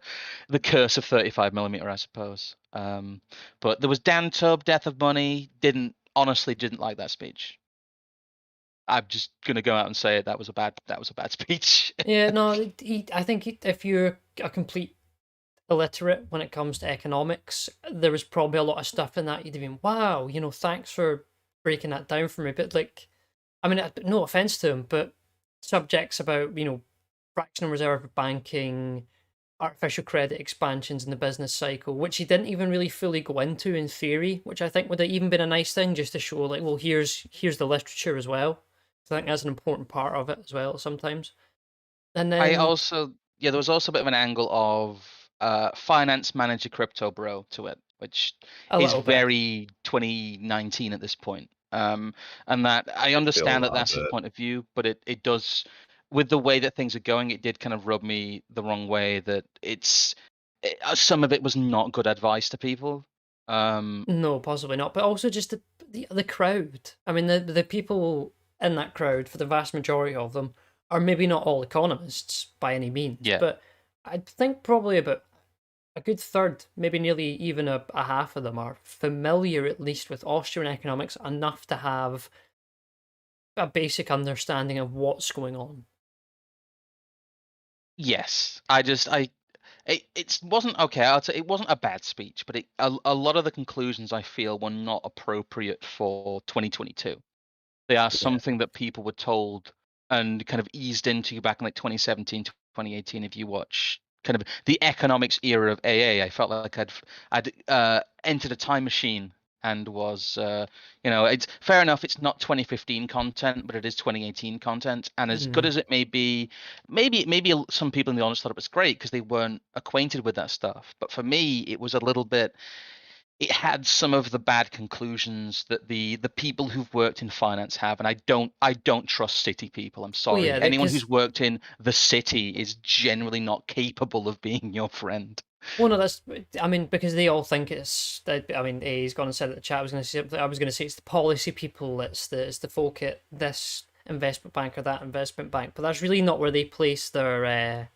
curse of 35mm, I suppose. But there was Dan Tubb, Death of Money. Honestly didn't like that speech. I'm just gonna go out and say it. That was a bad speech. Yeah, no, I think if you're a complete illiterate when it comes to economics, there was probably a lot of stuff in that you'd have been, wow, thanks for breaking that down for me. But no offense to him, but subjects about, fractional reserve banking, artificial credit expansions in the business cycle, which he didn't even really fully go into in theory, which I think would have even been a nice thing just to show, like, well, here's the literature as well. So I think that's an important part of it as well sometimes. And I then also, yeah, there was also a bit of an angle of finance manager crypto bro to it, which a is little bit. very 2019 at this point. And that I Feel understand that that that's his bit. point of view, but it does, with the way that things are going, it did kind of rub me the wrong way that some of it was not good advice to people. No, possibly not. But also just the crowd. I mean, the people in that crowd, for the vast majority of them, are maybe not all economists by any means, Yeah. but I think probably about a good third, maybe nearly even a half of them, are familiar at least with Austrian economics enough to have a basic understanding of what's going on. Yes, it wasn't okay. I'd say it wasn't a bad speech, but a lot of the conclusions I feel were not appropriate for 2022. They are something that people were told and kind of eased into back in like 2017 to 2018. If you watch kind of the economics era of AA, I felt like I'd entered a time machine and was it's fair enough. It's not 2015 content, but it is 2018 content. And as good as it may be, maybe some people in the audience thought it was great because they weren't acquainted with that stuff. But for me, it was a little bit, it had some of the bad conclusions that the people who've worked in finance have, and I don't trust city people. I'm Well, sorry. yeah, Anyone because who's worked in the city is generally not capable of being your friend. well, no, that's. I mean, because they all think it's. I mean, he's gone and said that the chat. I was going to say it's the policy people. It's the folk at this investment bank or that investment bank. But that's really not where they place their anger.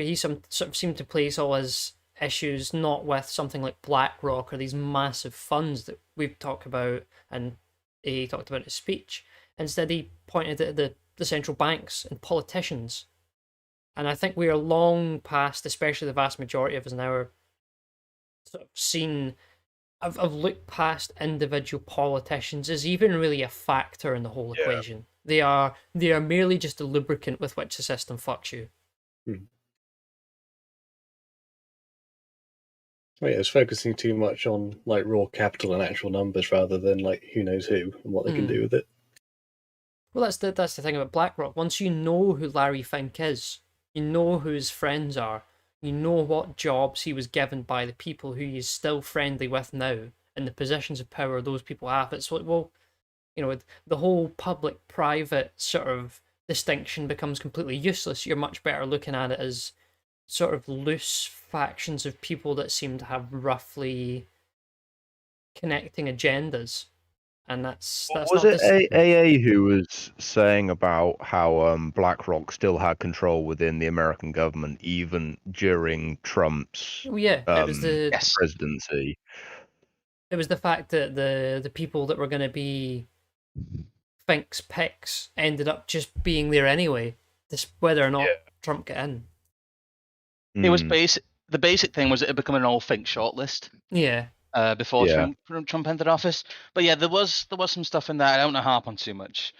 He sort of seemed to place all his issues not with something like BlackRock or these massive funds that we've talked about, and he talked about in his speech. Instead, he pointed at the central banks and politicians. And I think we are long past, especially the vast majority of us now, are sort of seen. I've looked past individual politicians as even really a factor in the whole Yeah. equation. They are merely just a lubricant with which the system fucks you. Well, yeah, it's focusing too much on like raw capital and actual numbers rather than like who knows who and what they can do with it. Well, that's the thing about BlackRock. Once you know who Larry Fink is, you know who his friends are, you know what jobs he was given by the people who he's still friendly with now, and the positions of power those people have. It's like, well, the whole public-private sort of distinction becomes completely useless. You're much better looking at it as sort of loose factions of people that seem to have roughly connecting agendas, and that's Was not it this. AA who was saying about how BlackRock still had control within the American government even during Trump's Oh yeah, it was the Yes. presidency? it was the fact that the people that were going to be Fink's picks ended up just being there anyway, whether or not Trump got in. It was Mm, the basic thing was it had become an all think shortlist Yeah. before Yeah. Trump entered office. But yeah, there was some stuff in there I don't want to harp on too much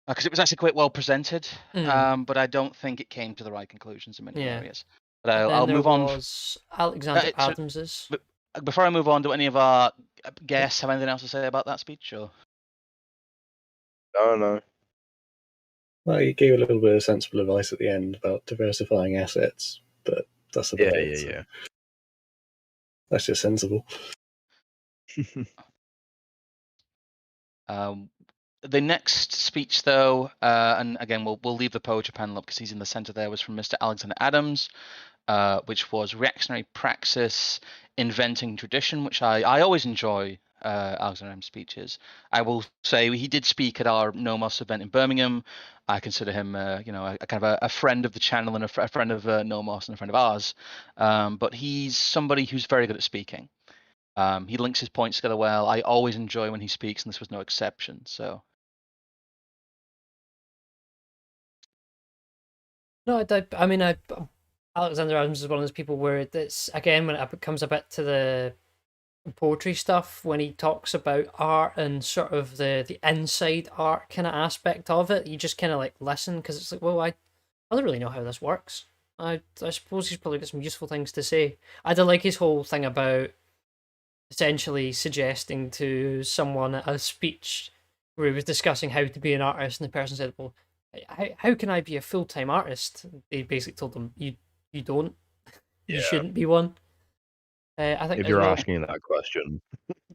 because it was actually quite well presented. But I don't think it came to the right conclusions in many Yeah. areas. But And then I'll there move on. was Alexander So, Adams's. before I move on, do any of our guests have anything else to say about that speech? Or no. Well, he gave a little bit of sensible advice at the end about diversifying assets, but that's about it. Yeah. That's just sensible. the next speech, though, and again we'll leave the poetry panel up because he's in the center there, was from Mr. Alexander Adams, which was Reactionary Praxis, Inventing Tradition, which I always enjoy Alexander Adams' speeches. I will say he did speak at our Nomos event in Birmingham. I consider him, a kind of a friend of the channel and a friend of Nomos and a friend of ours. But he's somebody who's very good at speaking. He links his points together well. I always enjoy when he speaks, and this was no exception. So. No, I mean, Alexander Adams is one of those people where it's again when it comes a bit to the poetry stuff when he talks about art and sort of the inside art kind of aspect of it. You just kind of like listen because it's like, well, I don't really know how this works. I suppose he's probably got some useful things to say. I do like his whole thing about essentially suggesting to someone at a speech where he was discussing how to be an artist, and the person said, "Well, how can I be a full-time artist?" They basically told them, "You don't. You Yeah. shouldn't be one." I think If as you're well. asking that question,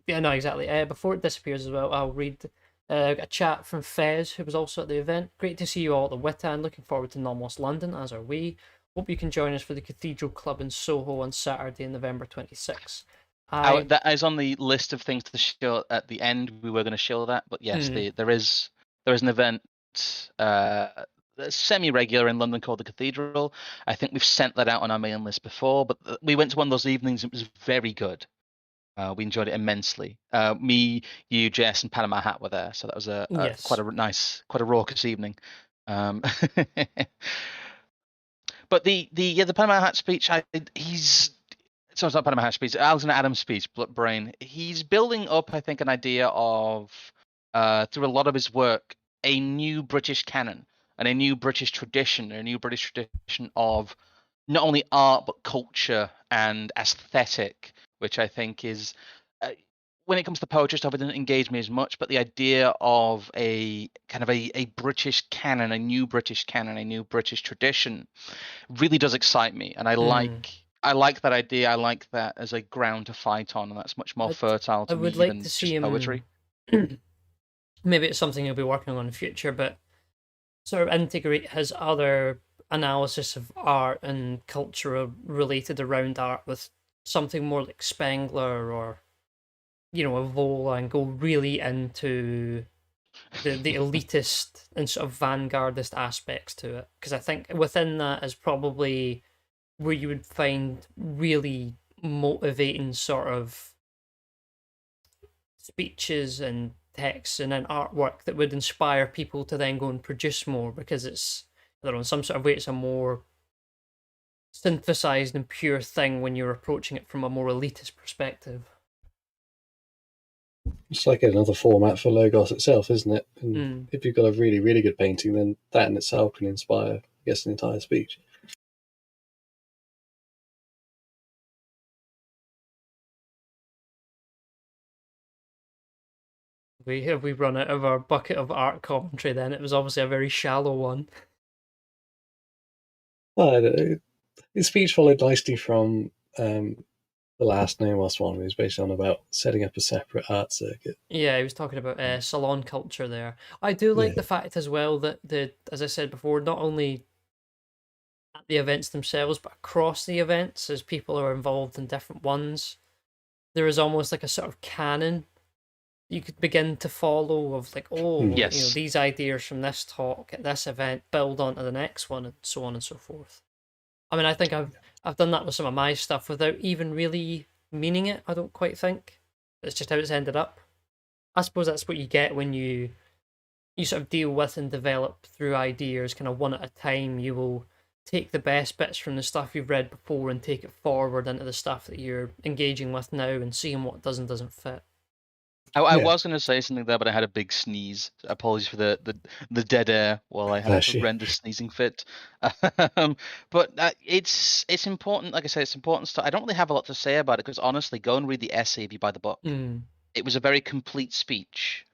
Yeah, no, exactly. Before it disappears as well, I'll read a chat from Fez, who was also at the event. Great to see you all at the Witan. Looking forward to Non-Lost London, as are we. Hope you can join us for the Cathedral Club in Soho on Saturday, November 26th. That is on the list of things to show at the end. We were going to show that, but yes, there is an event semi-regular in London called the Cathedral. I think we've sent that out on our mailing list before, but we went to one of those evenings. It was very good. We enjoyed it immensely. Me, you, Jess, and Panama Hat were there, so that was quite a nice, quite a raucous evening. But the Panama Hat speech, so it's not Panama Hat speech, Alexander Adams' speech, Brain. He's building up, I think, an idea of through a lot of his work, a new British canon and a new British tradition, of not only art but culture and aesthetic, which I think is, when it comes to poetry stuff, it doesn't engage me as much. But the idea of a kind of a British canon, a new British canon, a new British tradition, really does excite me, and I like that idea. I like that as a ground to fight on, and that's much more fertile to me like than to see just him, poetry. Maybe it's something he'll be working on in the future, but sort of integrate his other analysis of art and culture related around art with something more like Spengler or, a Vola, and go really into the elitist and sort of vanguardist aspects to it. Because I think within that is probably where you would find really motivating sort of speeches and texts and an artwork that would inspire people to then go and produce more, because it's, I don't know, in some sort of way it's a more synthesized and pure thing when you're approaching it from a more elitist perspective. It's like another format for Logos itself, isn't it? And if you've got a really, really good painting, then that in itself can inspire, I guess, an entire speech. We run out of our bucket of art commentary then. It was obviously a very shallow one. Well, his speech followed nicely from the last Nomos one. He was basically on about setting up a separate art circuit. Yeah, he was talking about salon culture there. I do like the fact as well that as I said before, not only at the events themselves, but across the events, as people are involved in different ones, there is almost like a sort of canon you could begin to follow of like, Yes. these ideas from this talk at this event build onto the next one, and so on and so forth. I mean, I think I've done that with some of my stuff without even really meaning it. I don't quite think it's just how it's ended up. I suppose that's what you get when you sort of deal with and develop through ideas kind of one at a time. You will take the best bits from the stuff you've read before and take it forward into the stuff that you're engaging with now and seeing what does and doesn't fit. I was going to say something there, but I had a big sneeze. Apologies for the dead air while I had a horrendous sneezing fit. But it's important. Like I said, it's important stuff. I don't really have a lot to say about it because honestly, go and read the essay if you buy the book. It was a very complete speech.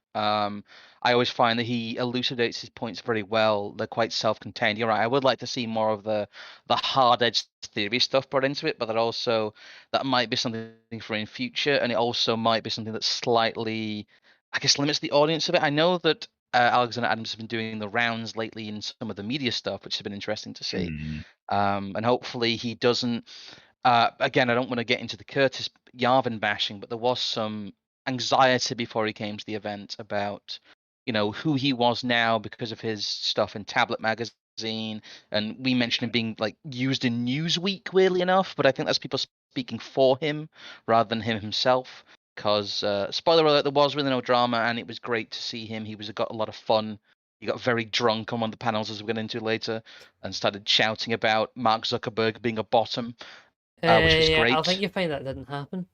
I always find that he elucidates his points very well. They're quite self-contained. You're right. I would like to see more of the hard-edged theory stuff brought into it, but that might be something for in future, and it also might be something that slightly, I guess, limits the audience a bit. I know that Alexander Adams has been doing the rounds lately in some of the media stuff, which has been interesting to see. And hopefully he doesn't. Again, I don't want to get into the Curtis Yarvin bashing, but there was some anxiety before he came to the event about, who he was now because of his stuff in Tablet magazine, and we mentioned him being like used in Newsweek, weirdly enough, but I think that's people speaking for him rather than him himself. Because spoiler alert, there was really no drama, and it was great to see him. He got a lot of fun. He got very drunk on one of the panels, as we'll get into later, and started shouting about Mark Zuckerberg being a bottom, which was great. I think you find that didn't happen.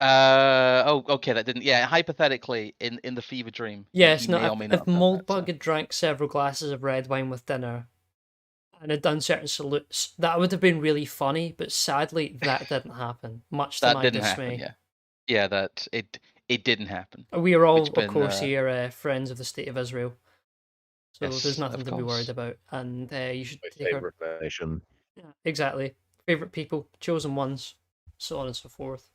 Okay, that didn't. Yeah, hypothetically, in the fever dream, Yes, he no, may or may not if have done that. Moldbug had drank several glasses of red wine with dinner and had done certain salutes, that would have been really funny, but sadly, that didn't happen, much to That my didn't happen. dismay. Yeah, that it didn't happen. We are all, Which of been course, here friends of the State of Israel, so there's yes, nothing of to be worried course. about, and you should My take our favorite nation. yeah, exactly favorite people, chosen ones, so on and so forth.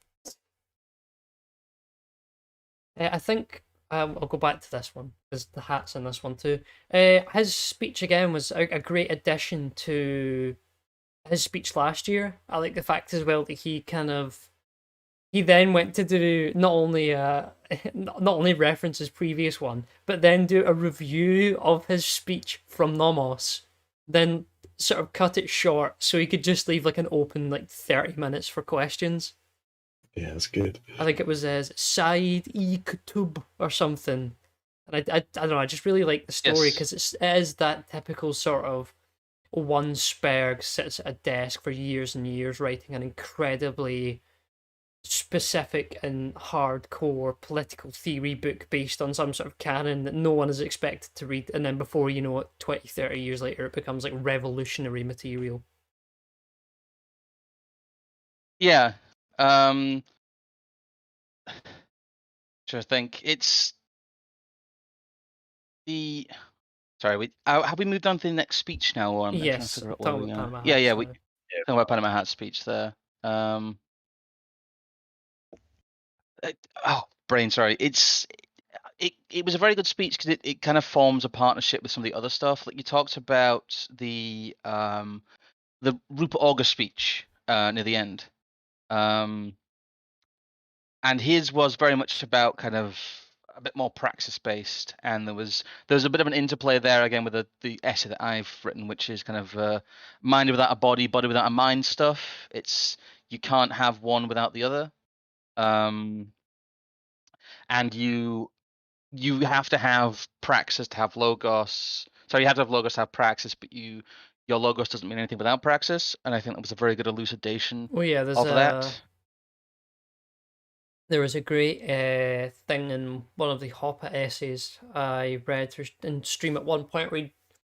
I think I'll go back to this one because the hat's in this one too. His speech again was a great addition to his speech last year. I like the fact as well that he then went to do not only not only reference his previous one, but then do a review of his speech from Nomos, then sort of cut it short so he could just leave like an open like 30 minutes for questions. Yeah, it's good. I think it was as Said-e-Kutub or something. And I don't know, I just really like the story Yes. because it is that typical sort of one Sperg sits at a desk for years and years writing an incredibly specific and hardcore political theory book based on some sort of canon that no one is expected to read, and then before you know it, 20, 30 years later, it becomes like revolutionary material. Yeah. Sure. Think it's the. Sorry, have we moved on to the next speech now, or I'm trying to Yes, figure out where talking we about are. Panama Yeah, Hats we now. talking about Panama Hat speech there. Brain. Sorry. It was a very good speech because it kind of forms a partnership with some of the other stuff. Like you talked about the Rupert August speech near the end. And his was very much about kind of a bit more praxis based, and there was a bit of an interplay there again with the essay that I've written, which is kind of mind without a body, body without a mind stuff. It's you can't have one without the other, and you have to have praxis to have logos. So you have to have logos to have praxis, but your logos doesn't mean anything without praxis, and I think that was a very good elucidation Oh yeah, of that. there was a great thing in one of the Hopper essays I read in stream at one point where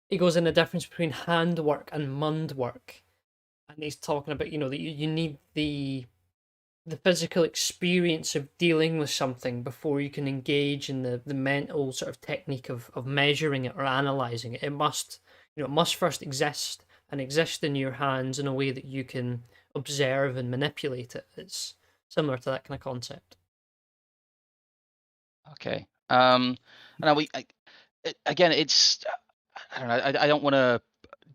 he goes in the difference between handwork and mundwork, and he's talking about that you need the physical experience of dealing with something before you can engage in the mental sort of technique of measuring it or analyzing it. It must it must first exist and exist in your hands in a way that you can observe and manipulate it. It's similar to that kind of concept. Okay. Again, it's I don't know. I don't want to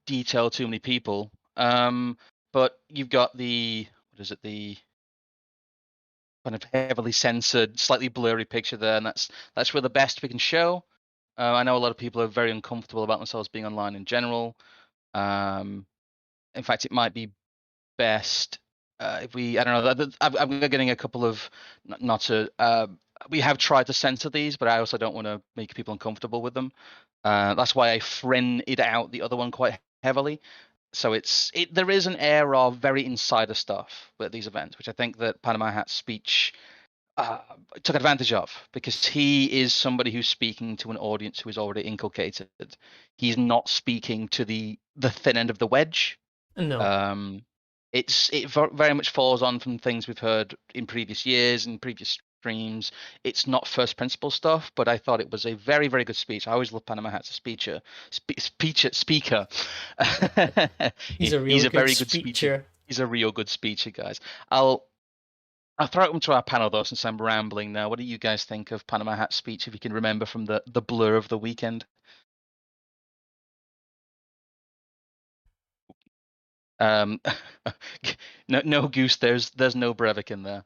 detail too many people. But you've got the kind of heavily censored, slightly blurry picture there, and that's really the best we can show. I know a lot of people are very uncomfortable about themselves being online in general. In fact, it might be best if we I don't know. I'm getting a couple of not to. We have tried to censor these, but I also don't want to make people uncomfortable with them. That's why I friended out the other one quite heavily. So there is an air of very insider stuff at these events, which I think that Panama Hat's speech took advantage of, because he is somebody who's speaking to an audience who is already inculcated. He's not speaking to the thin end of the wedge. No. It very much falls on from things we've heard in previous years and previous streams. It's not first principle stuff, but I thought it was a very, very good speech. I always love Panama Hat as a speaker. He's a real He's a good very good speaker. speecher. He's a real good speaker, guys. I'll throw it to our panel though, since I'm rambling now. What do you guys think of Panama Hat speech, if you can remember from the blur of the weekend? No, Goose. There's no Brevik in there.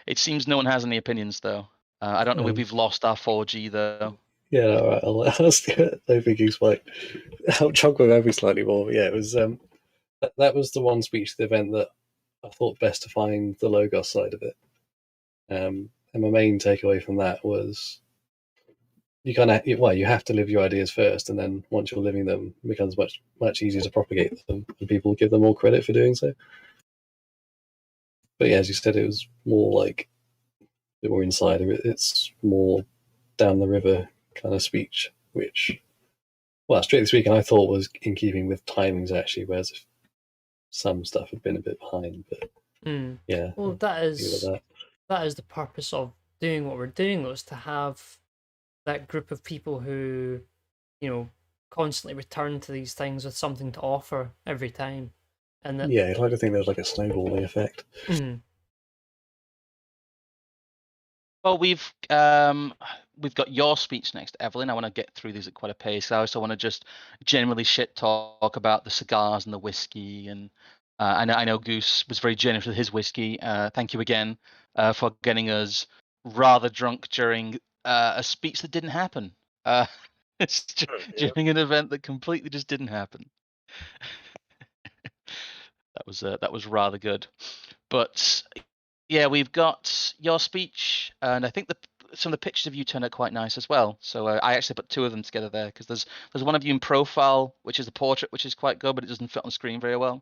It seems no one has any opinions though. I don't know if we've lost our 4G though. Yeah, all right. I'll ask. I think Goose might outchunk with every slightly more. But yeah, it was that was the one speech at the event that I thought best to find the Logos side of it. And my main takeaway from that was you have to live your ideas first, and then once you're living them, it becomes much easier to propagate them, and people give them more credit for doing so. But yeah, as you said, it was more like a bit more insider. It's more down the river kind of speech, which, well, strictly speaking, I thought was in keeping with timings actually, whereas some stuff had been a bit behind. But yeah, Well, that. that is the purpose of doing what we're doing, though, is to have that group of people who, constantly return to these things with something to offer every time. And that, Yeah, I'd like to think there's like a snowballing effect. Well, we've got your speech next, Evelyn. I want to get through these at quite a pace. I also want to just generally shit talk about the cigars and the whiskey, and I know Goose was very generous with his whiskey. Thank you again for getting us rather drunk during a speech that didn't happen. It's during an event that completely just didn't happen. That was rather good, but yeah, we've got your speech, and I think some of the pictures of you turned out quite nice as well. So I actually put two of them together there because there's one of you in profile, which is the portrait, which is quite good, but it doesn't fit on screen very well.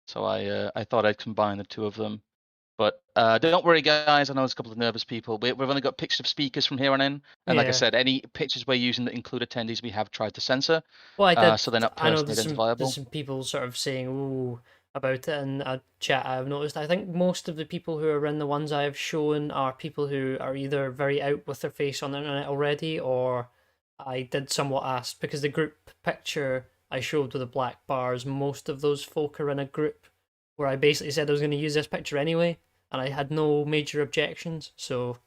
So I thought I'd combine the two of them. But don't worry, guys. I know there's a couple of nervous people. We've only got pictures of speakers from here on in, and like I said, any pictures we're using that include attendees, we have tried to censor. Well, I did. So they're not I know personally identifiable. there's some people sort of saying "ooh" about it in a chat I've noticed. I think most of the people who are in the ones I've shown are people who are either very out with their face on the internet already, or I did somewhat ask, because the group picture I showed with the black bars, most of those folk are in a group where I basically said I was going to use this picture anyway, and I had no major objections. So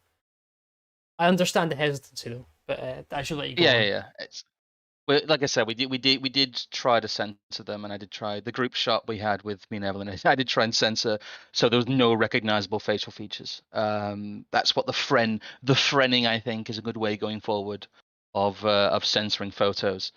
I understand the hesitancy though, but I should let you go on. Yeah. Well, like I said, we did try to censor them, and I did try the group shot we had with me and Evelyn. I did try and censor, so there was no recognizable facial features. That's what the friending, I think, is a good way going forward of censoring photos.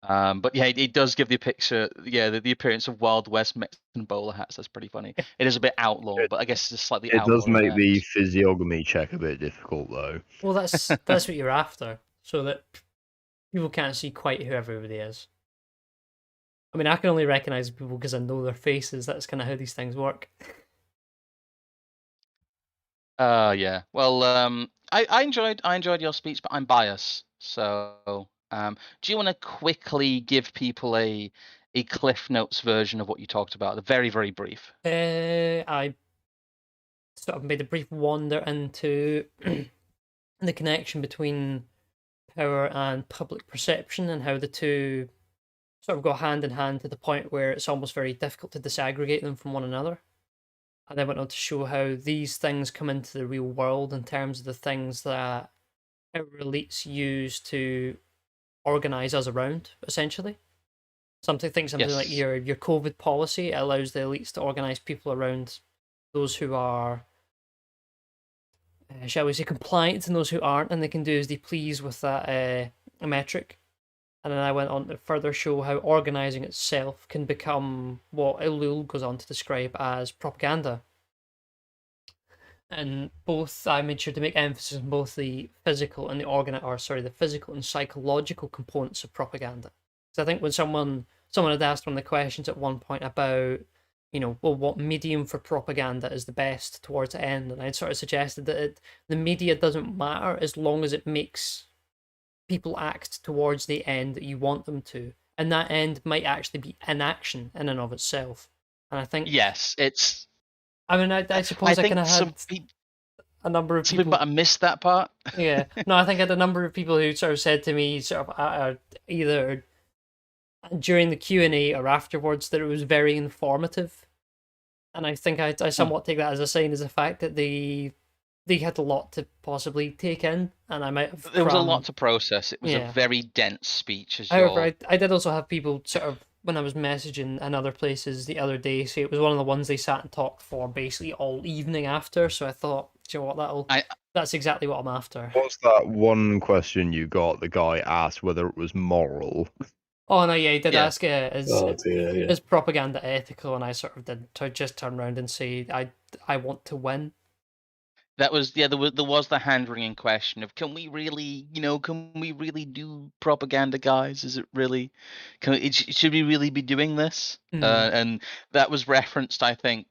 But yeah, it does give the picture, the appearance of Wild West Mexican bowler hats. That's pretty funny. It is a bit outlaw, but I guess it's slightly It outlaw. does make the physiognomy check a bit difficult, though. Well, that's what you're after, so that people can't see quite who everybody is. I mean, I can only recognize people because I know their faces. That's kind of how these things work. Yeah. Well, I enjoyed your speech, but I'm biased. So, do you want to quickly give people a Cliff Notes version of what you talked about? The very, very brief. I sort of made a brief wander into the connection between power and public perception, and how the two sort of go hand in hand to the point where it's almost very difficult to disaggregate them from one another. And then went on to show how these things come into the real world in terms of the things that our elites use to organize us around, essentially. Something like your COVID policy allows the elites to organize people around those who are, shall we say, compliant and those who aren't, and they can do as they please with that metric. And then I went on to further show how organizing itself can become what Elul goes on to describe as propaganda. And both, I made sure to make emphasis on both the physical and the physical and psychological components of propaganda. So I think when someone had asked one of the questions at one point about, what medium for propaganda is the best towards the end, and I'd sort of suggested that the media doesn't matter as long as it makes people act towards the end that you want them to, and that end might actually be inaction in and of itself. And I think it's. I mean, I suppose I kind of had a number of people. But I missed that part. Yeah, no, I think I had a number of people who sort of said to me, sort of either during the Q&A or afterwards, that it was very informative, and I think I somewhat take that as a sign, as a fact that they had a lot to possibly take in, and I might have. There was a lot to process. It was a very dense speech. However, I did also have people sort of, when I was messaging in other places the other day, say it was one of the ones they sat and talked for basically all evening after. So I thought, do you know what, that's exactly what I'm after. What's that one question you got? The guy asked whether it was moral. Oh no, yeah, he did ask, is propaganda ethical? And I sort of did just turn around and say, I want to win. That was there was the hand-wringing question of, can we really do propaganda, guys? Is it really, should we really be doing this? And that was referenced, I think,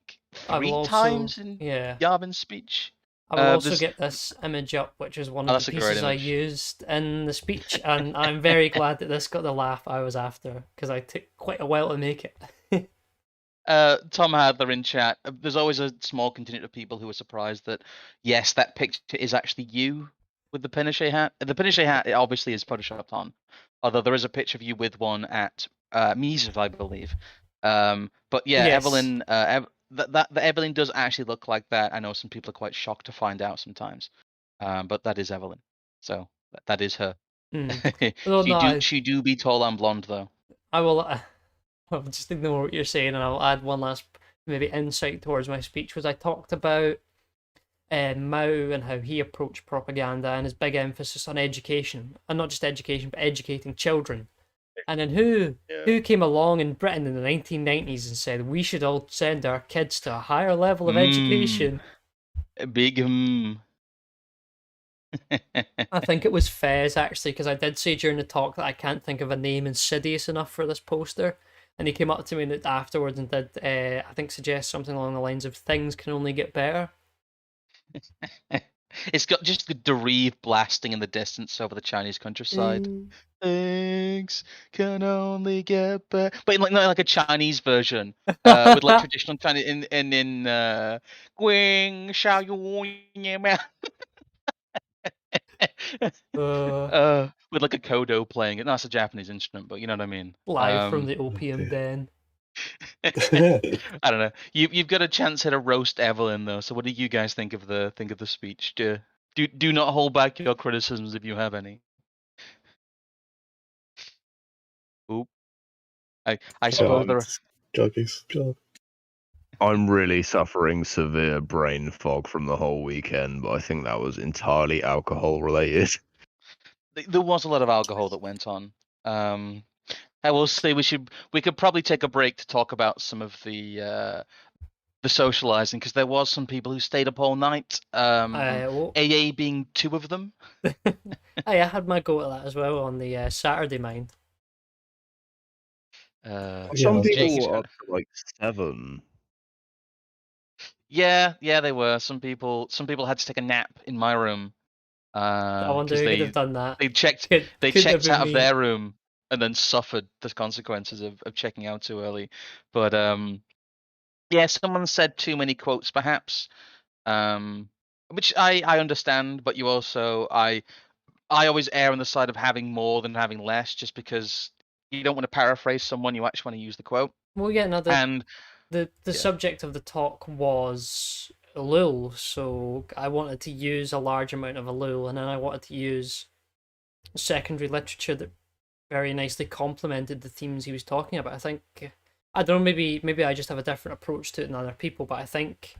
I will 3 also, times in yeah, Yarvin's speech. I will also There's get this image up, which is one Oh, of the that's a great pieces I image. used in the speech, and I'm very glad that this got the laugh I was after, because I took quite a while to make it. Tom Hadler in chat. There's always a small contingent of people who are surprised that yes, that picture is actually you with the Pinochet hat. The Pinochet hat, it obviously is photoshopped on, although there is a picture of you with one at Mises, I believe. But yeah, Yes. Evelyn, that Evelyn does actually look like that. I know some people are quite shocked to find out sometimes, but that is Evelyn. So that is her. Well, no, She do be tall and blonde though. I will. I'll just ignore what you're saying, and I'll add one last maybe insight towards my speech. Was I talked about Mao and how he approached propaganda and his big emphasis on education, and not just education, but educating children. And then who came along in Britain in the 1990s and said we should all send our kids to a higher level of education? Big I think it was Fez, actually, because I did say during the talk that I can't think of a name insidious enough for this poster. And he came up to me afterwards and did, I think, suggest something along the lines of things can only get better. It's got just the reeve blasting in the distance over the Chinese countryside. Things can only get better, but in like a Chinese version, with like traditional Chinese in Gwing Xiao Yu with like a kodo playing it. No, that's a Japanese instrument, but you know what I mean. Live from the opium den. I don't know. You've got a chance here to roast Evelyn though. So what do you guys think of the speech? Do not hold back your criticisms if you have any. Oop. I suppose there are. I'm really suffering severe brain fog from the whole weekend, but I think that was entirely alcohol related. There was a lot of alcohol that went on. I will say we could probably take a break to talk about some of the socializing, because there was some people who stayed up all night. AA being 2 of them. I had my go at that as well on the Saturday mind. Some people were up to like 7. Yeah, they were. Some people had to take a nap in my room. I wonder who could have done that. They checked out of their room and then suffered the consequences of checking out too early. But yeah, someone said too many quotes, perhaps, which I understand. But you also, I always err on the side of having more than having less, just because you don't want to paraphrase someone. You actually want to use the quote. Well, yeah, no, the subject of the talk was Lul, so I wanted to use a large amount of Lul, and then I wanted to use secondary literature that very nicely complemented the themes he was talking about. I think, I don't know, maybe I just have a different approach to it than other people, but I think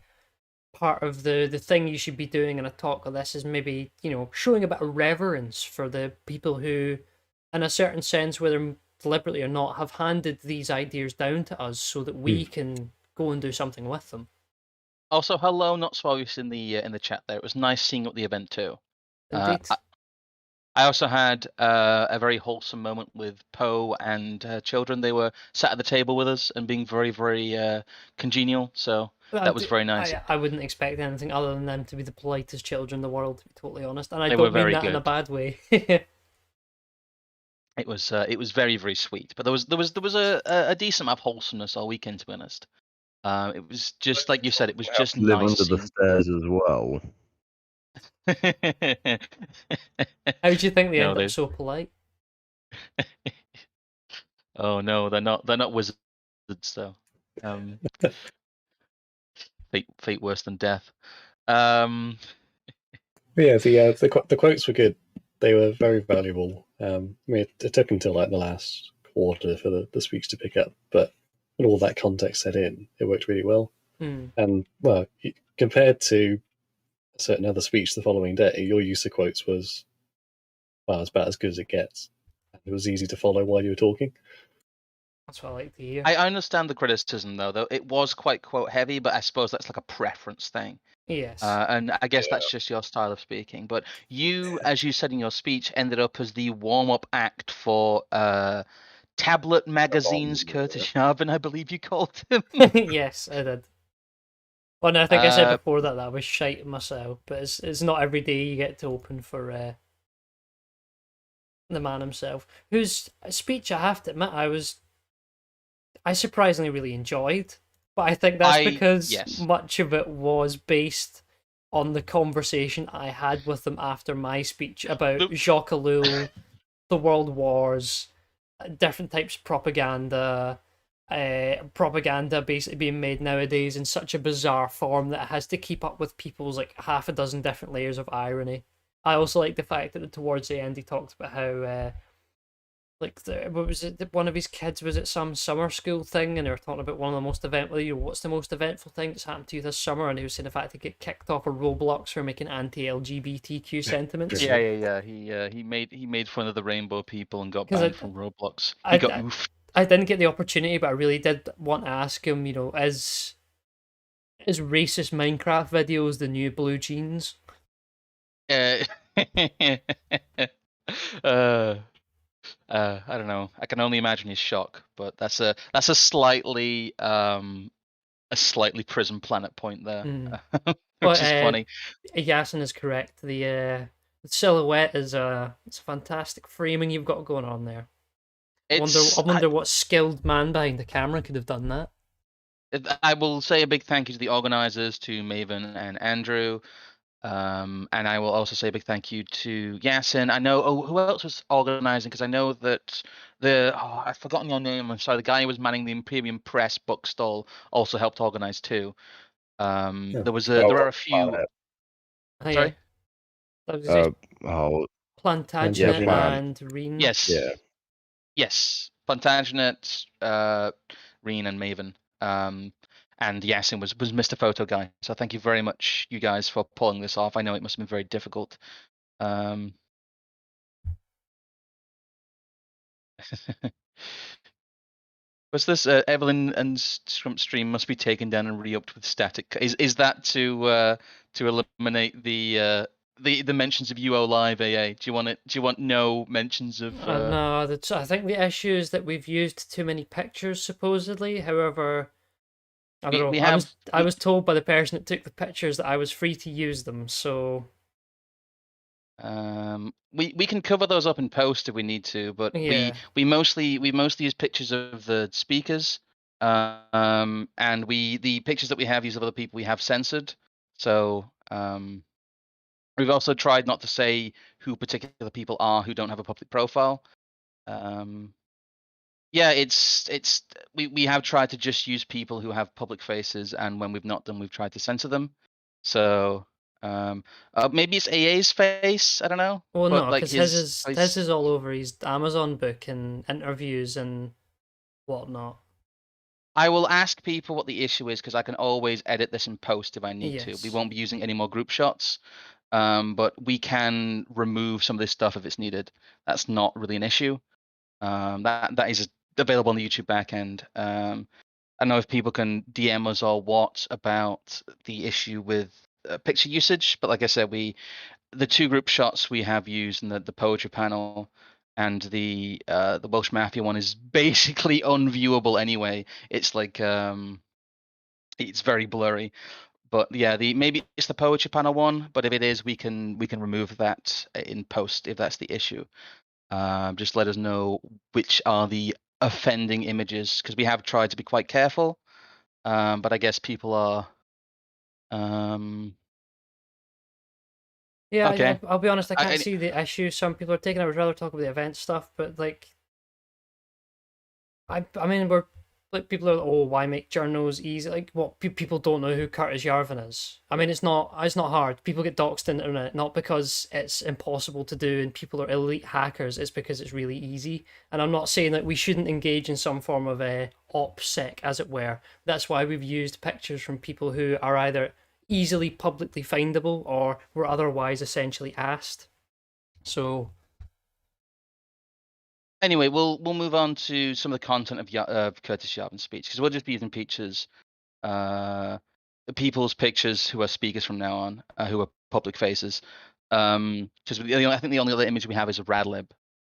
part of the thing you should be doing in a talk like this is maybe, showing a bit of reverence for the people who, in a certain sense, whether deliberately or not, have handed these ideas down to us so that we can go and do something with them. Also, hello, not Swallows in the chat there. It was nice seeing you at the event too. Indeed. I also had a very wholesome moment with Poe and children. They were sat at the table with us and being very, very congenial. So that was very nice. I wouldn't expect anything other than them to be the politest children in the world, to be totally honest. And I They don't were very mean that in a good. bad way. It was very, very sweet. But there was a decent amount of wholesomeness all weekend, to be honest. It was just like you said. It was just Live nice. under the stairs as well. How do you think they end up so polite? Oh no, they're not wizards though. Fate worse than death. Yeah, the quotes were good. They were very valuable. It took until like the last quarter for the speech to pick up, but when all that context set in, it worked really well. And well, compared to a certain other speech the following day, your use of quotes was about as good as it gets. It was easy to follow while you were talking. That's what I like to hear. I understand the criticism though it was quite quote heavy, but I suppose that's like a preference thing. Yes. And I guess that's just your style of speaking. But you, as you said in your speech, ended up as the warm-up act for Tablet Magazine's Curtis Yarvin, I believe you called him. Yes, I did. Well, no, I think I said before that I was shite myself, but it's not every day you get to open for the man himself, whose speech I have to admit I surprisingly really enjoyed, but I think that's because yes. much of it was based on the conversation I had with them after my speech about Jacques Ellul, the World Wars, different types of propaganda, propaganda basically being made nowadays in such a bizarre form that it has to keep up with people's like half a dozen different layers of irony. I also like the fact that towards the end he talked about how like what was it? One of his kids was at some summer school thing, and they were talking about one of the most eventful. What's the most eventful thing that's happened to you this summer? And he was saying the fact he get kicked off of Roblox for making anti-LGBTQ sentiments. Yeah. He made fun of the rainbow people and got banned from Roblox. He got oofed. I didn't get the opportunity, but I really did want to ask him. Is racist Minecraft videos the new blue jeans? I don't know. I can only imagine his shock, but that's a slightly Prison Planet point there, which is funny. Yasin is correct. The silhouette is it's a fantastic framing you've got going on there. I wonder what skilled man behind the camera could have done that. I will say a big thank you to the organizers, to Maven and Andrew. And I will also say a big thank you to Yasin. I know. Who else was organizing? Because I know that I've forgotten your name. I'm sorry. The guy who was manning the Imperium Press book stall also helped organize too. There were a few. Sorry. Plantagenet and Reen. Yes. Yeah. Yes. Plantagenet, Reen, and Maven. And Yasin was Mr. Photo Guy. So thank you very much, you guys, for pulling this off. I know it must have been very difficult. Was this Evelyn and stream must be taken down and re-upped with static? Is that to eliminate the mentions of UO Live AA? Do you want no mentions of? No, I think the issue is that we've used too many pictures supposedly. However, I don't know. I was told by the person that took the pictures that I was free to use them. So we can cover those up in post if we need to, but we mostly use pictures of the speakers, and the pictures that we have used of other people we have censored. So we've also tried not to say who particular people are who don't have a public profile. Yeah, we have tried to just use people who have public faces, and when we've not done, we've tried to censor them. So maybe it's AA's face. I don't know. Well, no, because his is all over his Amazon book and interviews and whatnot. I will ask people what the issue is because I can always edit this in post if I need to. We won't be using any more group shots, but we can remove some of this stuff if it's needed. That's not really an issue. That is available on the YouTube backend. I don't know if people can DM us or what about the issue with picture usage, but like I said, the two group shots we have used in the poetry panel and the Welsh Mafia one is basically unviewable anyway. It's like it's very blurry. But yeah, maybe it's the poetry panel one, but if it is, we can remove that in post if that's the issue. Just let us know which are the offending images because we have tried to be quite careful, but I guess people are. Yeah, okay. I'll be honest. I can't see the issue. Some people are taking. I would rather talk about the event stuff, but like, I mean, we're like people are why make journals easy? Like, what people don't know who Curtis Yarvin is. I mean, it's not hard. People get doxed in the internet not because it's impossible to do and people are elite hackers. It's because it's really easy. And I'm not saying that we shouldn't engage in some form of OPSEC, as it were. That's why we've used pictures from people who are either easily publicly findable or were otherwise essentially asked. So anyway, we'll move on to some of the content of Curtis Yarvin's speech because we'll just be using pictures, people's pictures who are speakers from now on, who are public faces. Because I think the only other image we have is a Radlib,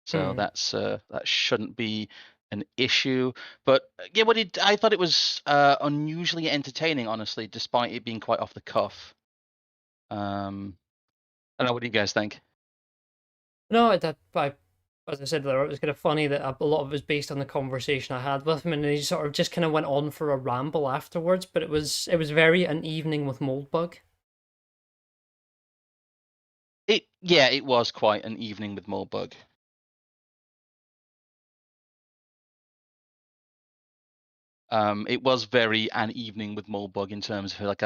so that shouldn't be an issue. But yeah, I thought it was unusually entertaining, honestly, despite it being quite off the cuff. I don't know. What do you guys think? No, as I said there, it was kind of funny that a lot of it was based on the conversation I had with him, and he sort of just kind of went on for a ramble afterwards. But it was very An Evening with Moldbug. It was quite an evening with Moldbug. It was very An Evening with Moldbug in terms of like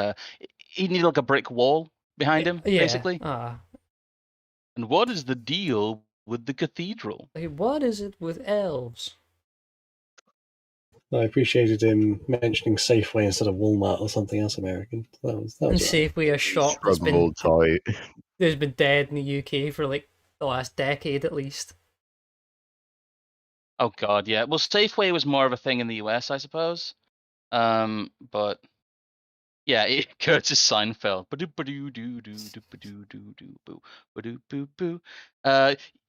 he needed like a brick wall behind him, Yeah. basically. And what is the deal with the cathedral? Like, what is it with elves? I appreciated him mentioning Safeway instead of Walmart or something else American. That was And right. Safeway, a shop that's been tight. there's been dead in the UK for like the last decade at least. Oh God, yeah. Well, Safeway was more of a thing in the US, I suppose. But yeah, Curtis Seinfeld.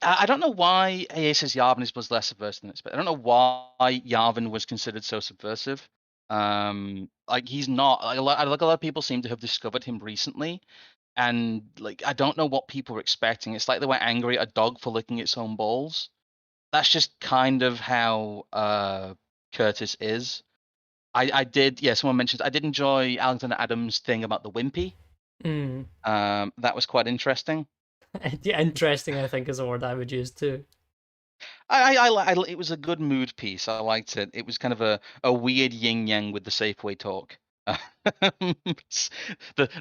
I don't know why AA says Yarvin was less subversive than expected. I don't know why Yarvin was considered so subversive. Like he's not. Like a lot of people seem to have discovered him recently, and like I don't know what people were expecting. It's like they were angry at a dog for licking its own balls. That's just kind of how Curtis is. I did, yeah, someone mentioned, I did enjoy Alexander Adams' thing about the Wimpy. That was quite interesting. Yeah, interesting, I think, is a word I would use too. It was a good mood piece. I liked it. It was kind of a weird yin yang with the Safeway talk. The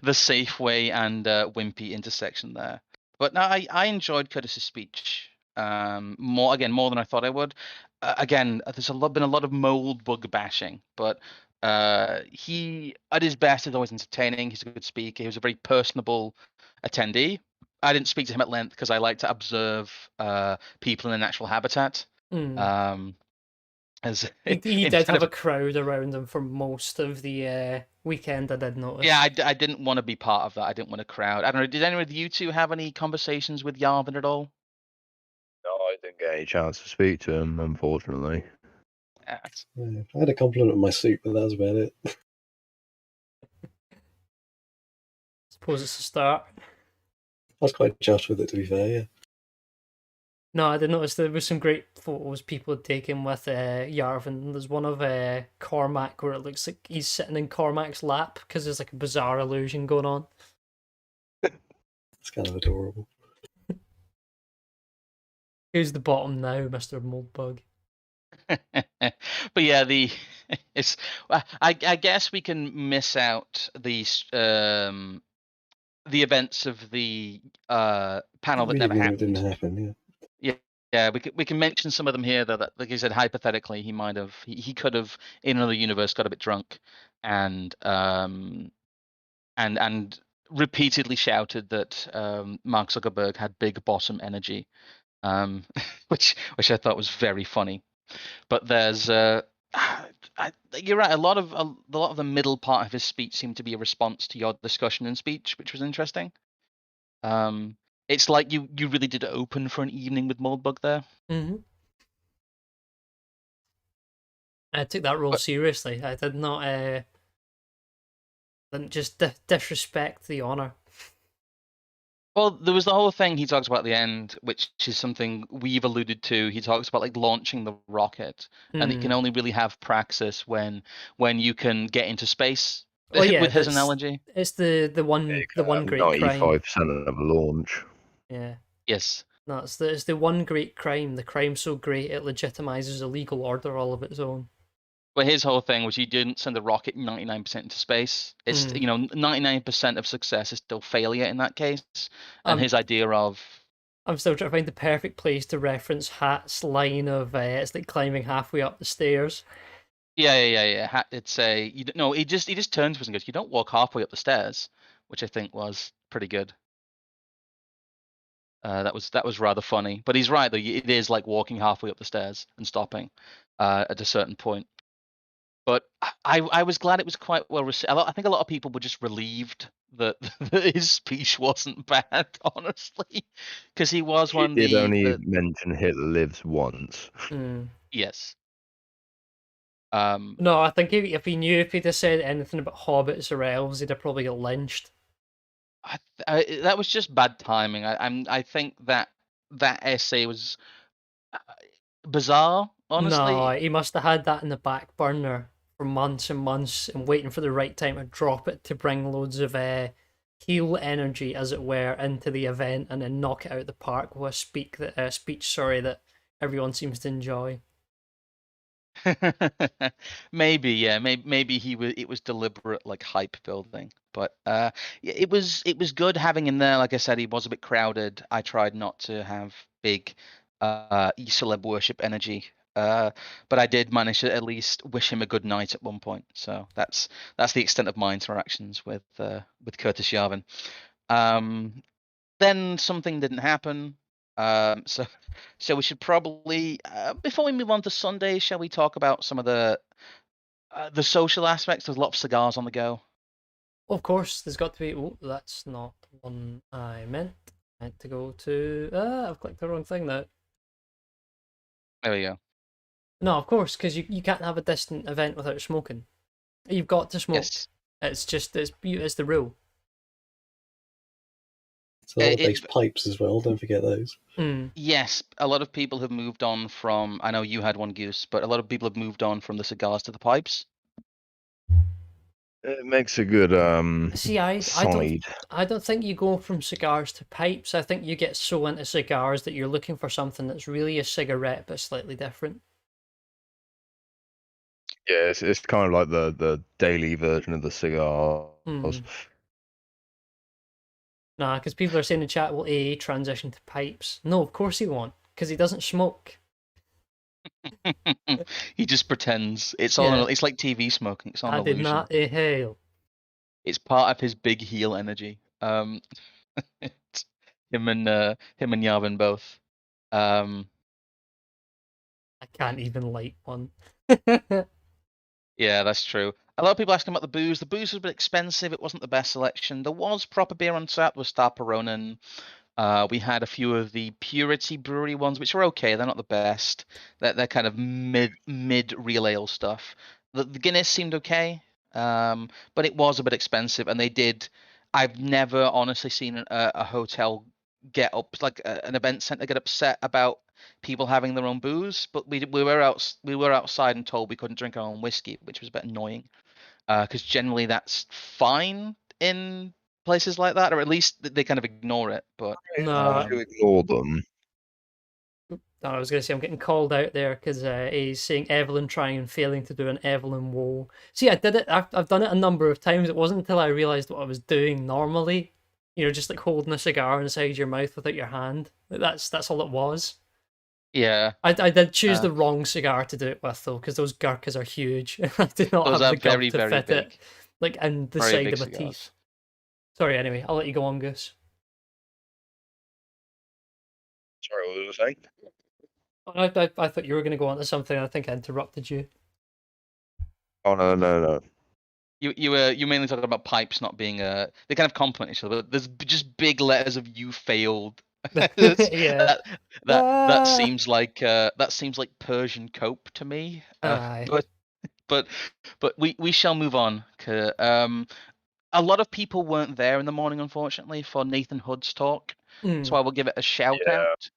Safeway and Wimpy intersection there. But no, I enjoyed Curtis's speech. More than I thought I would. Again, there's been a lot of mold bug bashing, but he at his best is always entertaining. He's a good speaker. He was a very personable attendee. I didn't speak to him at length because I like to observe people in a natural habitat. As He did instead have of- a crowd around him for most of the weekend, I did notice. Yeah, I didn't want to be part of that. I didn't want a crowd. I don't know. Did anyone of you two have any conversations with Yarvin at all? No, I didn't get any chance to speak to him, unfortunately. Yeah, I had a compliment on my suit, but that was about it. Suppose it's a start. I was quite chuffed with it, to be fair, yeah. No, I did notice there was some great photos people had taken with Yarvin. There's one of Cormac where it looks like he's sitting in Cormac's lap because there's like a bizarre illusion going on. It's kind of adorable. Who's the bottom now, Mr. Moldbug? But yeah, it's. I guess we can miss out the events of the panel that never happened. It didn't happen, yeah. Yeah, we can mention some of them here. That, like I said, hypothetically, he could have in another universe got a bit drunk, and repeatedly shouted that Mark Zuckerberg had big bottom energy, which I thought was very funny. But there's you're right. A lot of the middle part of his speech seemed to be a response to your discussion and speech, which was interesting. It's like you really did open for An Evening with Moldbug there. Mm-hmm. I took that role seriously. I did not didn't just disrespect the honor. Well, there was the whole thing he talks about at the end, which is something we've alluded to. He talks about like launching the rocket, and it can only really have praxis when you can get into space. Oh, yeah, with his analogy, it's the one great 95% of a launch. Yeah. Yes. No, it's the one great crime. The crime's so great it legitimizes a legal order all of its own. Well, his whole thing was you didn't send a rocket 99% into space. It's 99% of success is still failure in that case. And his idea of I'm still trying to find the perfect place to reference Hat's line of it's like climbing halfway up the stairs. Yeah. It's he just turns to us and goes, "You don't walk halfway up the stairs," which I think was pretty good. That was rather funny, but he's right though. It is like walking halfway up the stairs and stopping at a certain point. But I was glad it was quite well received. I think a lot of people were just relieved that his speech wasn't bad, honestly, because he was one. He did only mention Hitler lives once. Yes, No, I think if he knew, if he'd have said anything about hobbits or elves, he'd have probably got lynched. That was just bad timing. I think that essay was bizarre, No, honestly. he must have had that in the back burner for months and months and waiting for the right time to drop it to bring loads of heal energy, as it were, into the event and then knock it out of the park with a speech, that everyone seems to enjoy. Maybe, yeah, maybe it was deliberate, like hype building. But yeah, it was good having him there. Like I said, he was a bit crowded. I tried not to have big celeb worship energy. But I did manage to at least wish him a good night at one point. So that's the extent of my interactions with Curtis Yarvin. Then something didn't happen. So we should probably, before we move on to Sunday, shall we talk about some of the social aspects? There's a lot of cigars on the go. Of course, there's got to be. Oh, that's not the one I meant. I meant to go to. I've clicked the wrong thing now. There we go. No, of course, because you can't have a distant event without smoking. You've got to smoke. Yes. It's the rule. So a lot of base pipes as well. Don't forget those. Yes, a lot of people have moved on from. I know you had one, Goose, but a lot of people have moved on from the cigars to the pipes. It makes a good side. I don't think you go from cigars to pipes. I think you get so into cigars that you're looking for something that's really a cigarette but slightly different. Yeah, it's kind of like the daily version of the cigar. Nah, because people are saying in chat, will AA transition to pipes? No, of course he won't, because he doesn't smoke. He just pretends. It's all. It's like TV smoking. It's all an illusion. I did not inhale. It's part of his big heel energy. Him and Yarvin both. I can't even light one. Yeah, that's true. A lot of people asking about the booze. The booze was a bit expensive. It wasn't the best selection. There was proper beer on tap. There was Star Peronin. We had a few of the Purity Brewery ones, which are okay. They're not the best. They're kind of mid real ale stuff. The Guinness seemed okay, but it was a bit expensive. And they did. I've never honestly seen a hotel get up, like an event center get upset about people having their own booze. But we were outside and told we couldn't drink our own whiskey, which was a bit annoying. Because generally that's fine in places like that, or at least they kind of ignore it. But no, you ignore them. I was going to say I'm getting called out there because he's saying Evelyn trying and failing to do an Evelyn woe. See, I did it. I've done it a number of times. It wasn't until I realized what I was doing normally. You know, just like holding a cigar inside your mouth without your hand. That's all it was. Yeah, I did choose the wrong cigar to do it with though, because those Gurkhas are huge. I did not have the gum to fit big. it, like in the side of my teeth. Sorry. Anyway, I'll let you go on, Goose. Sorry, what was I saying? I thought you were going to go on to something. I think I interrupted you. Oh no. You mainly talking about pipes not being they kind of complement each other. But there's just big letters of "you failed." Yeah. That seems like Persian cope to me. But we shall move on. A lot of people weren't there in the morning, unfortunately, for Nathan Hood's talk. So I will give it a shout out.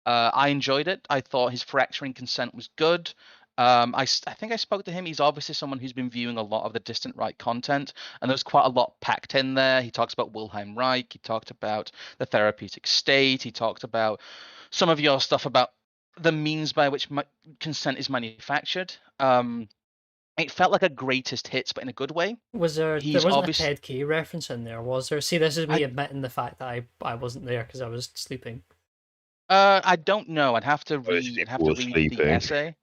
I enjoyed it. I thought his fracturing consent was good. I think I spoke to him. He's obviously someone who's been viewing a lot of the distant right content, and there's quite a lot packed in there. He talks about Wilhelm Reich. He talked about the therapeutic state. He talked about some of your stuff about the means by which consent is manufactured. It felt like a greatest hits, but in a good way. There wasn't a Ted K reference in there, was there? See, this is me admitting the fact that I wasn't there because I was sleeping. I don't know. I'd have to read the essay.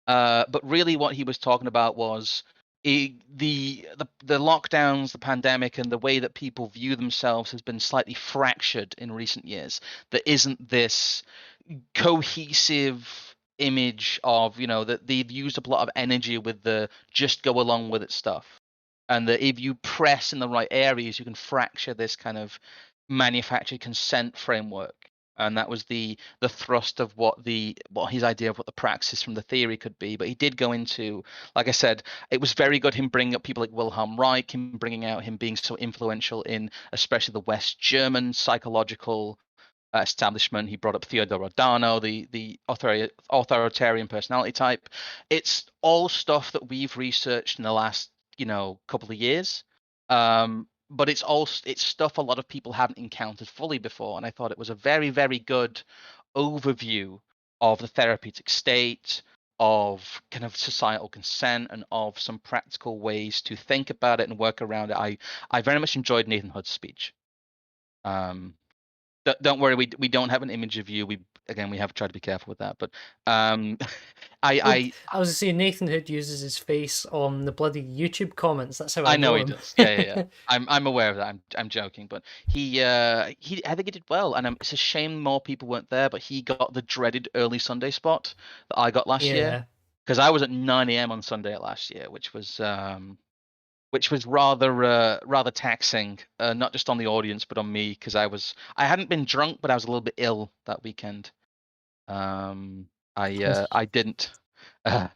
But really, what he was talking about was the lockdowns, the pandemic, and the way that people view themselves has been slightly fractured in recent years. There isn't this cohesive image of, that they've used up a lot of energy with the just go along with it stuff, and that if you press in the right areas, you can fracture this kind of manufactured consent framework. and that was the thrust of what his idea of what the praxis from the theory could be. But he did go into, like I said, it was very good him bringing up people like Wilhelm Reich, him bringing out him being so influential in especially the West German psychological establishment. He brought up Theodor Adorno, the authoritarian personality type. It's all stuff that we've researched in the last couple of years. But it's stuff a lot of people haven't encountered fully before, and I thought it was a very, very good overview of the therapeutic state, of kind of societal consent, and of some practical ways to think about it and work around it. I very much enjoyed Nathan Hood's speech. Don't worry, we don't have an image of you. We have tried to be careful with that, but I was saying Nathan Hood uses his face on the bloody YouTube comments. That's how I know he him. does. Yeah. I'm aware of that. I'm joking, but he I think he did well, and it's a shame more people weren't there. But he got the dreaded early Sunday spot that I got last year, because I was at 9 a.m. on Sunday last year, which was rather taxing, not just on the audience but on me, because I hadn't been drunk, but I was a little bit ill that weekend. I didn't. A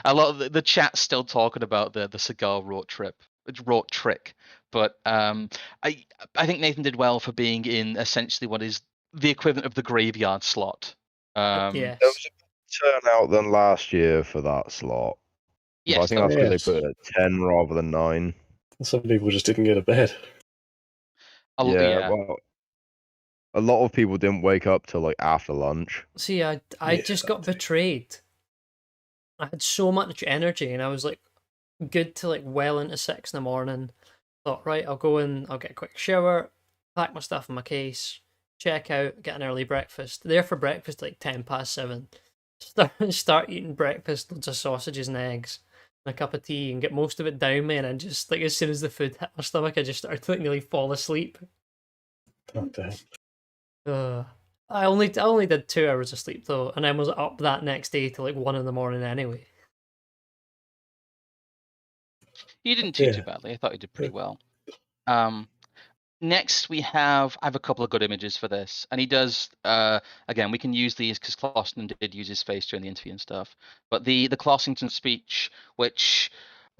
lot of the chat's still talking about the cigar wrought trick, but I think Nathan did well for being in essentially what is the equivalent of the graveyard slot. Yes. There was a better turnout than last year for that slot. Yes, I think that's because they put it at 10 rather than 9. Some people just didn't get to bed. Yeah. Well, a lot of people didn't wake up till like after lunch. See, I just got betrayed. I had so much energy, and I was like good to like well into 6 in the morning. Thought, right, I'll go in, I'll get a quick shower, pack my stuff in my case, check out, get an early breakfast. There for breakfast like 7:10. Start eating breakfast, loads of sausages and eggs, and a cup of tea, and get most of it down me. And then just like as soon as the food hit my stomach, I just started to like nearly fall asleep. Oh, damn. I only did 2 hours of sleep though, and then was up that next day till like 1 in the morning anyway. You didn't do too badly. I thought you did pretty well. Next, I have a couple of good images for this, and he does. Again, we can use these because Clauson did use his face during the interview and stuff. But the Clausington speech, which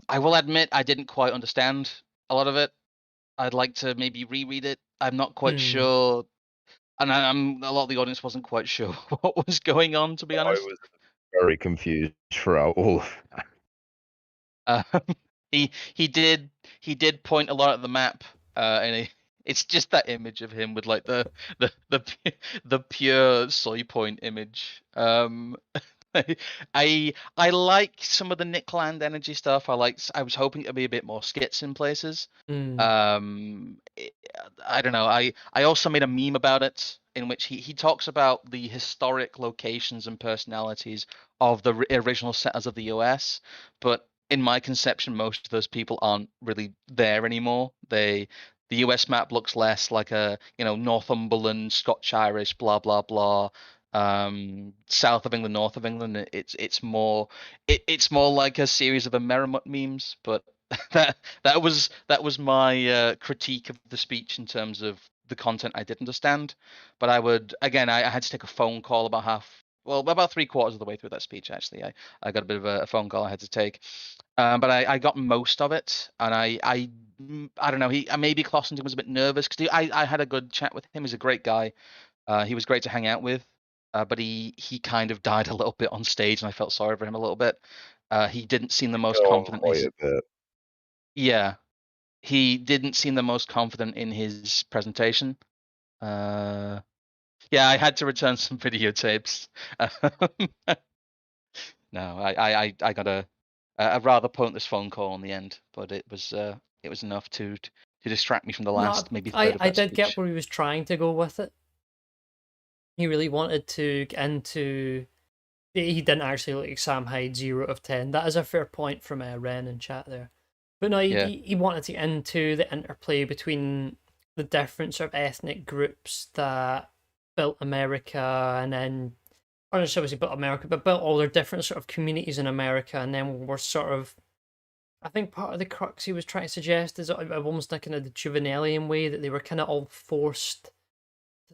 I will admit I didn't quite understand a lot of it. I'd like to maybe reread it. I'm not quite sure, and a lot of the audience wasn't quite sure what was going on, to be honest. I was very confused throughout all of that. He did point a lot at the map, and it's just that image of him with like the pure soy point image. I like some of the Nick Land energy stuff. I was hoping it'd be a bit more skits in places. I don't know. I also made a meme about it in which he talks about the historic locations and personalities of the original settlers of the US, but in my conception, most of those people aren't really there anymore. The US map looks less like a Northumberland, Scotch Irish, blah blah blah. South of England, north of England. It's more like a series of Merrimut memes. But that was my critique of the speech in terms of the content I didn't understand. But I had to take a phone call about 3/4 of the way through that speech. Actually, I got a bit of a phone call I had to take, but I got most of it, and I don't know. Maybe Clauson was a bit nervous because I had a good chat with him. He's a great guy. He was great to hang out with, but he kind of died a little bit on stage, and I felt sorry for him a little bit. He didn't seem the most confident. Yeah, he didn't seem the most confident in his presentation. Yeah, I had to return some videotapes. No, I got a rather pointless phone call in the end, but it was enough to distract me from the last maybe third of that I did speech. get where he was trying to go with it. He really wanted to get into. He didn't actually like Sam Hyde 0 out of 10. That is a fair point from Ren in chat there. But no, he wanted to get into the interplay between the different sort of ethnic groups that built America, and then, or not sure built America, but built all their different sort of communities in America, and then were sort of, I think part of the crux he was trying to suggest is almost like in a Juvenalian way that they were kind of all forced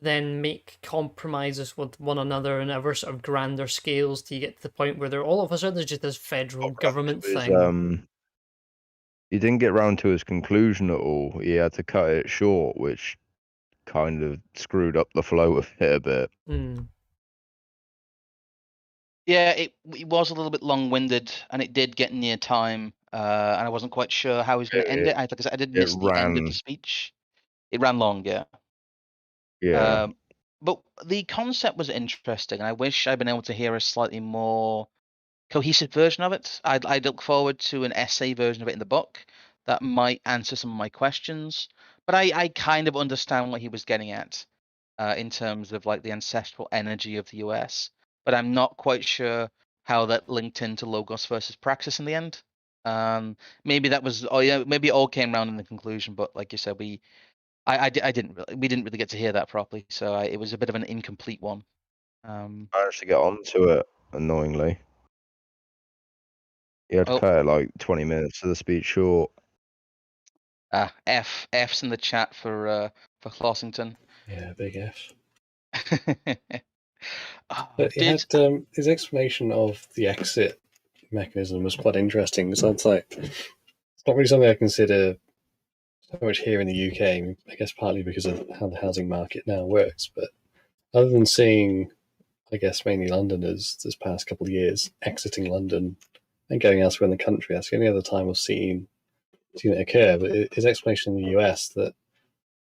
then make compromises with one another on ever sort of grander scales to get to the point where they're all of a sudden there's just this federal government thing. He didn't get round to his conclusion at all. He had to cut it short, which kind of screwed up the flow of it a bit. Yeah, it was a little bit long-winded, and it did get near time, and I wasn't quite sure how he was going to end it. Like I said, I did miss the end of the speech. It ran long, yeah. Yeah. But the concept was interesting, and I wish I'd been able to hear a slightly more cohesive version of it. I'd look forward to an essay version of it in the book that might answer some of my questions. But I kind of understand what he was getting at in terms of like the ancestral energy of the US. But I'm not quite sure how that linked into Logos versus Praxis in the end. Maybe that was, maybe it all came around in the conclusion. But like you said, we didn't really get to hear that properly, so it was a bit of an incomplete one. I managed to get onto it, annoyingly. You had to cut it like 20 minutes of the speech short. F's in the chat for Clausington. Yeah, big F. But he had his explanation of the exit mechanism was quite interesting. Because it's like it's not really something I consider so much here in the UK. I guess partly because of how the housing market now works. But other than seeing, I guess mainly Londoners this past couple of years exiting London and going elsewhere in the country, that's the only other time I've seen it occur. But his explanation in the US that,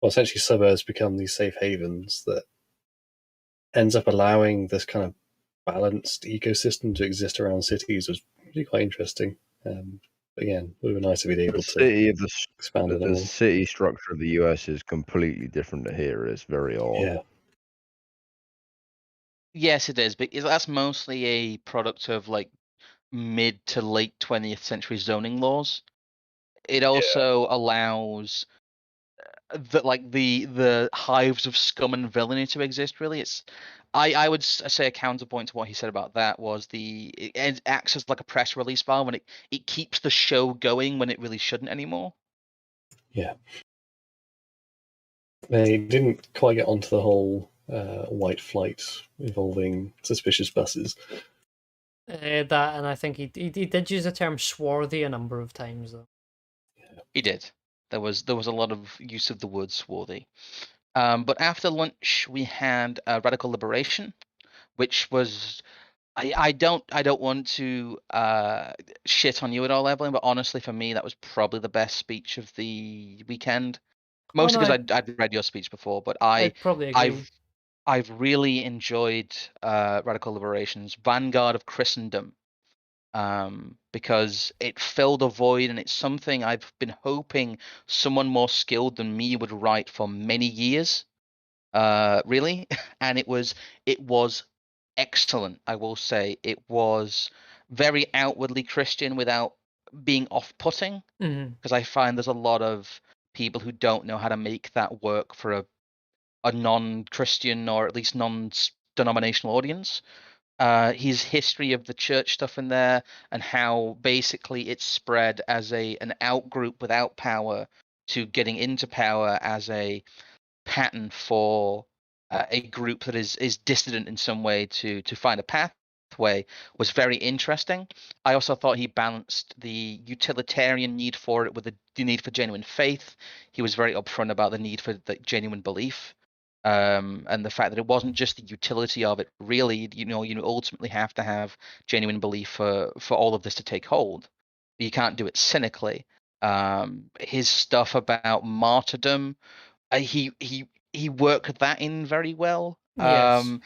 well, essentially suburbs become these safe havens that ends up allowing this kind of balanced ecosystem to exist around cities was really quite interesting. Again, it would be nice if we'd able to expand on it. The city structure of the US is completely different to here. It's very odd. Yeah. Yes, it is, but that's mostly a product of like mid to late 20th century zoning laws. It also allows the hives of scum and villainy to exist. Really, I would say a counterpoint to what he said about that was it acts as like a press release valve, and it keeps the show going when it really shouldn't anymore. Yeah. They didn't quite get onto the whole white flight involving suspicious buses. That, and I think he did use the term swarthy a number of times, though. Yeah. He did. There was a lot of use of the word swarthy. But after lunch, we had Radical Liberation, which was I don't want to shit on you at all, Evelyn, but honestly, for me, that was probably the best speech of the weekend. Mostly because I'd read your speech before, but I'd probably agree. I've really enjoyed Radical Liberation's Vanguard of Christendom, because it filled a void, and it's something I've been hoping someone more skilled than me would write for many years. Really, and it was excellent. I will say it was very outwardly Christian without being off-putting, because I find there's a lot of people who don't know how to make that work for a non-Christian or at least non-denominational audience. His history of the church stuff in there, and how basically it's spread as an out-group without power to getting into power as a pattern for a group that is dissident in some way to find a pathway, was very interesting. I also thought he balanced the utilitarian need for it with the need for genuine faith. He was very upfront about the need for the genuine belief, and the fact that it wasn't just the utility of it. Really, you ultimately have to have genuine belief for all of this to take hold. You can't do it cynically. His stuff about martyrdom, he worked that in very well. Yes.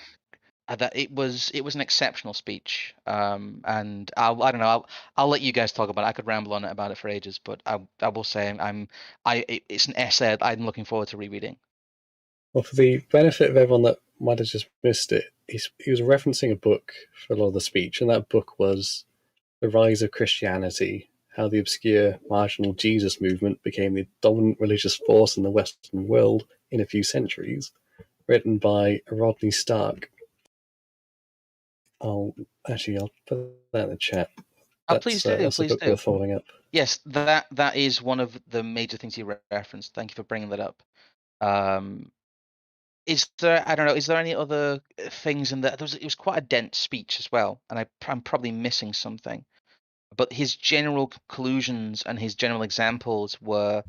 That it was an exceptional speech. And I don't know. I'll let you guys talk about it. I could ramble on about it for ages, but I will say it's an essay I'm looking forward to rereading. Well, for the benefit of everyone that might have just missed it, he was referencing a book for a lot of the speech, and that book was The Rise of Christianity, How the Obscure Marginal Jesus Movement Became the Dominant Religious Force in the Western World in a Few Centuries, written by Rodney Stark. I'll put that in the chat. Please do. That's a book worth following up. Yes, that is one of the major things he referenced. Thank you for bringing that up. is there? I don't know. Is there any other things in there? It was quite a dense speech as well, and I'm probably missing something. But his general conclusions and his general examples were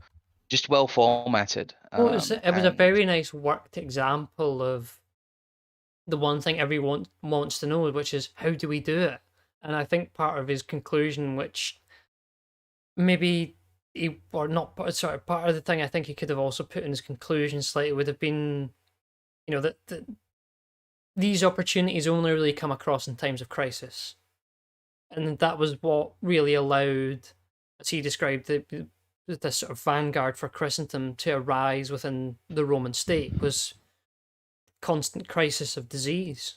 just well formatted. Well, it was a And very nice worked example of the one thing everyone wants to know, which is how do we do it? And I think part of his conclusion, which maybe he or not sorry, part of the thing I think he could have also put in his conclusion slightly would have been, that these opportunities only really come across in times of crisis, and that was what really allowed, as he described, the sort of vanguard for Christendom to arise within the Roman state was constant crisis of disease.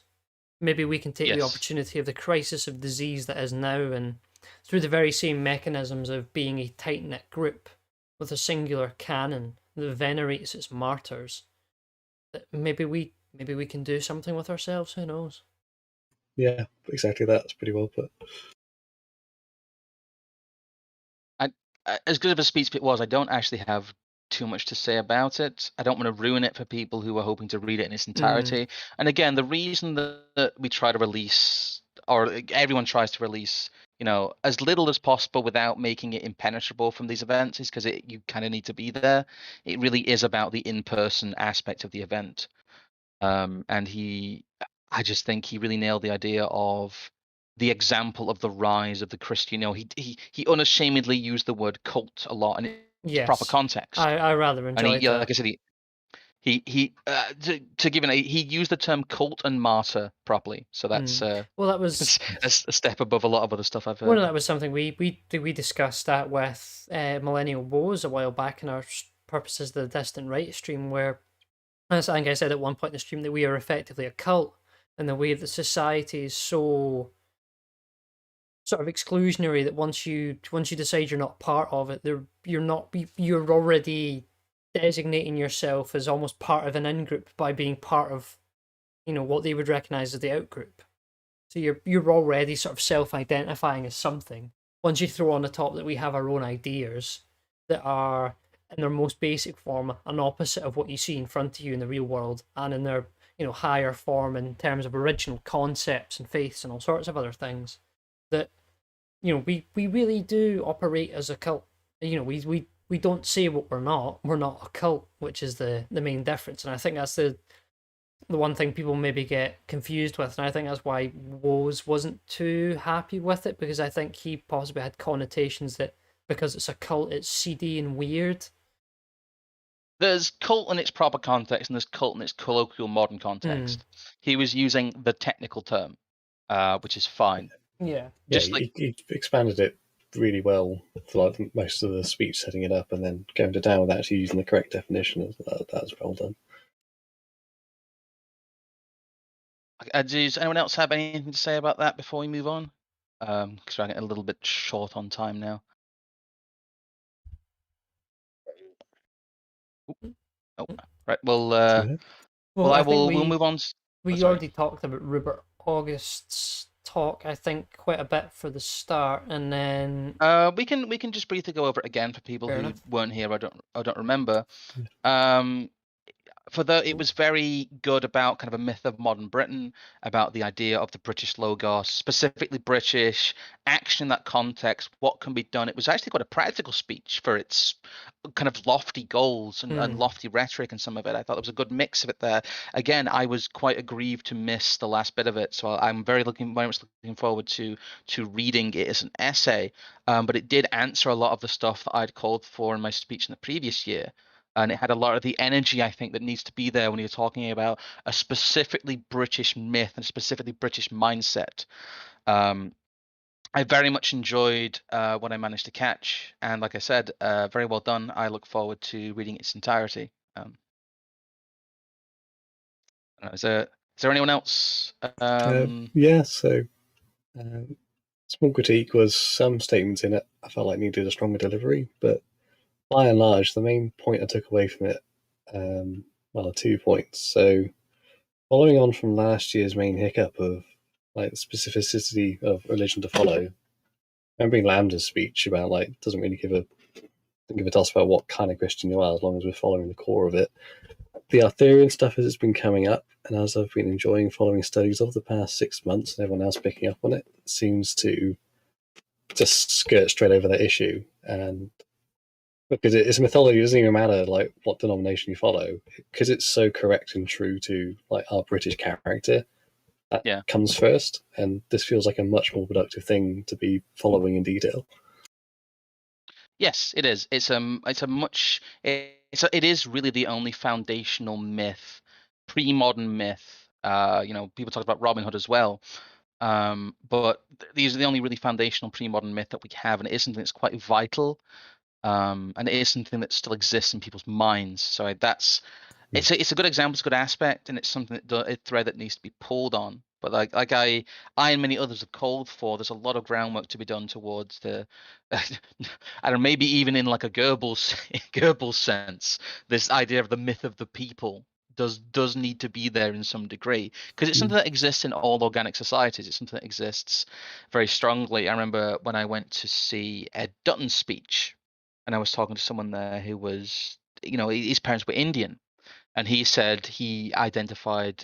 Maybe we can take the yes, opportunity of the crisis of disease that is now, and through the very same mechanisms of being a tight-knit group with a singular canon that venerates its martyrs, that maybe we can do something with ourselves. Who knows? Yeah, exactly. That's pretty well put. as good of a speech it was, I don't actually have too much to say about it. I don't want to ruin it for people who are hoping to read it in its entirety. And again, the reason that we try to release, or everyone tries to release, as little as possible without making it impenetrable from these events, is because you kind of need to be there. It really is about the in-person aspect of the event. And I just think he really nailed the idea of the example of the rise of the Christian. He unashamedly used the word cult a lot in its proper Yes, context. I rather And enjoyed that. like I said, to give he used the term cult and martyr properly. So that's Well, that was a step above a lot of other stuff I've well, heard. that was something we discussed that with Millennial Woes a while back in our Purposes of the Distant Right stream, where I think I said at one point in the stream that we are effectively a cult, and the way that society is so sort of exclusionary that once you decide you're not part of it, you're already designating yourself as almost part of an in-group by being part of what they would recognize as the out-group. So you're already sort of self-identifying as something. Once you throw on the top that we have our own ideas that are in their most basic form an opposite of what you see in front of you in the real world, and in their higher form in terms of original concepts and faiths and all sorts of other things, that we really do operate as a cult. We don't say what we're not. We're not a cult, which is the main difference. And I think that's the one thing people maybe get confused with, and I think that's why Woes wasn't too happy with it, because I think he possibly had connotations that because it's a cult, it's seedy and weird. There's cult in its proper context, and there's cult in its colloquial modern context. He was using the technical term, which is fine. Yeah. Just yeah, he expanded it really well for like most of the speech, setting it up, and then going to down with actually using the correct definition. That's well done. Does anyone else have anything to say about that before we move on? Because we're getting a little bit short on time now. Oh, right. Well, Well, I think we'll move on. We already talked about Rupert August's talk, I think, quite a bit for the start, and then we can just briefly go over it again for people Fair who enough. weren't here. I don't remember. It was very good about kind of a myth of modern Britain, about the idea of the British Logos, specifically British action in that context, what can be done. It was actually quite a practical speech for its kind of lofty goals and lofty rhetoric, and some of it. I thought there was a good mix of it there. Again, I was quite aggrieved to miss the last bit of it, so I'm very much looking forward to reading it as an essay. But it did answer a lot of the stuff that I'd called for in my speech in the previous year. And it had a lot of the energy, I think, that needs to be there when you're talking about a specifically British myth and a specifically British mindset. I very much enjoyed what I managed to catch, and like I said, very well done. I look forward to reading its entirety. Is there anyone else? Yeah, so small critique was some statements in it I felt like needed a stronger delivery, but by and large, the main point I took away from it, are 2 points. So, following on from last year's main hiccup of like the specificity of religion to follow, remembering Lambda's speech about like doesn't give a toss about what kind of Christian you are as long as we're following the core of it. the Arthurian stuff as it's been coming up, and as I've been enjoying following studies of the past 6 months, and everyone else picking up on it, seems to just skirt straight over that issue. And because it's mythology, it doesn't even matter like what denomination you follow, because it's so correct and true to like our British character. That comes first, and this feels like a much more productive thing to be following in detail. Yes, it is. It is really the only foundational myth, pre-modern myth. People talk about Robin Hood as well, but these are the only really foundational pre-modern myth that we have, and it is something that's quite vital, and it is something that still exists in people's minds. So it's a good example, it's a good aspect, and it's something a thread that needs to be pulled on. But like I and many others have called for, there's a lot of groundwork to be done towards the, I don't know, maybe even in like a Goebbels sense, this idea of the myth of the people does need to be there in some degree, because it's something that exists in all organic societies. It's something that exists very strongly. I remember when I went to see Ed Dutton's speech, and I was talking to someone there who was, his parents were Indian, and he said he identified,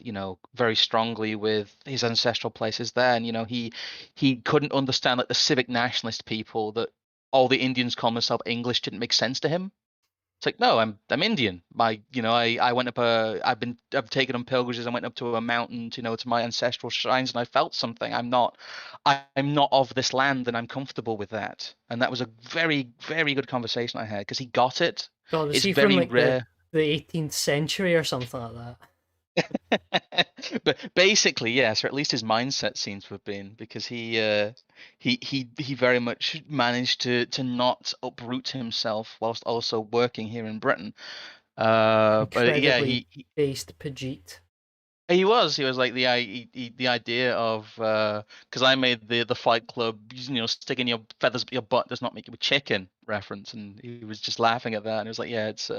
very strongly with his ancestral places there, and he couldn't understand like the civic nationalist people that all the Indians call themselves English didn't make sense to him. It's like, no, I'm Indian. I went up I've taken on pilgrimages. I went up to a mountain, to my ancestral shrines, and I felt something. I'm not of this land, and I'm comfortable with that. And that was a very, very good conversation I had, because he got it. God, was It's he from very like rare. the 18th century or something like that? But basically, yes, or at least his mindset seems to have been, because he very much managed to not uproot himself whilst also working here in Britain. But yeah, Incredibly based Pajit. he was like the idea of, because I made the Fight Club, sticking your feathers up your butt does not make you a chicken reference, and he was just laughing at that, and he was like, yeah, it's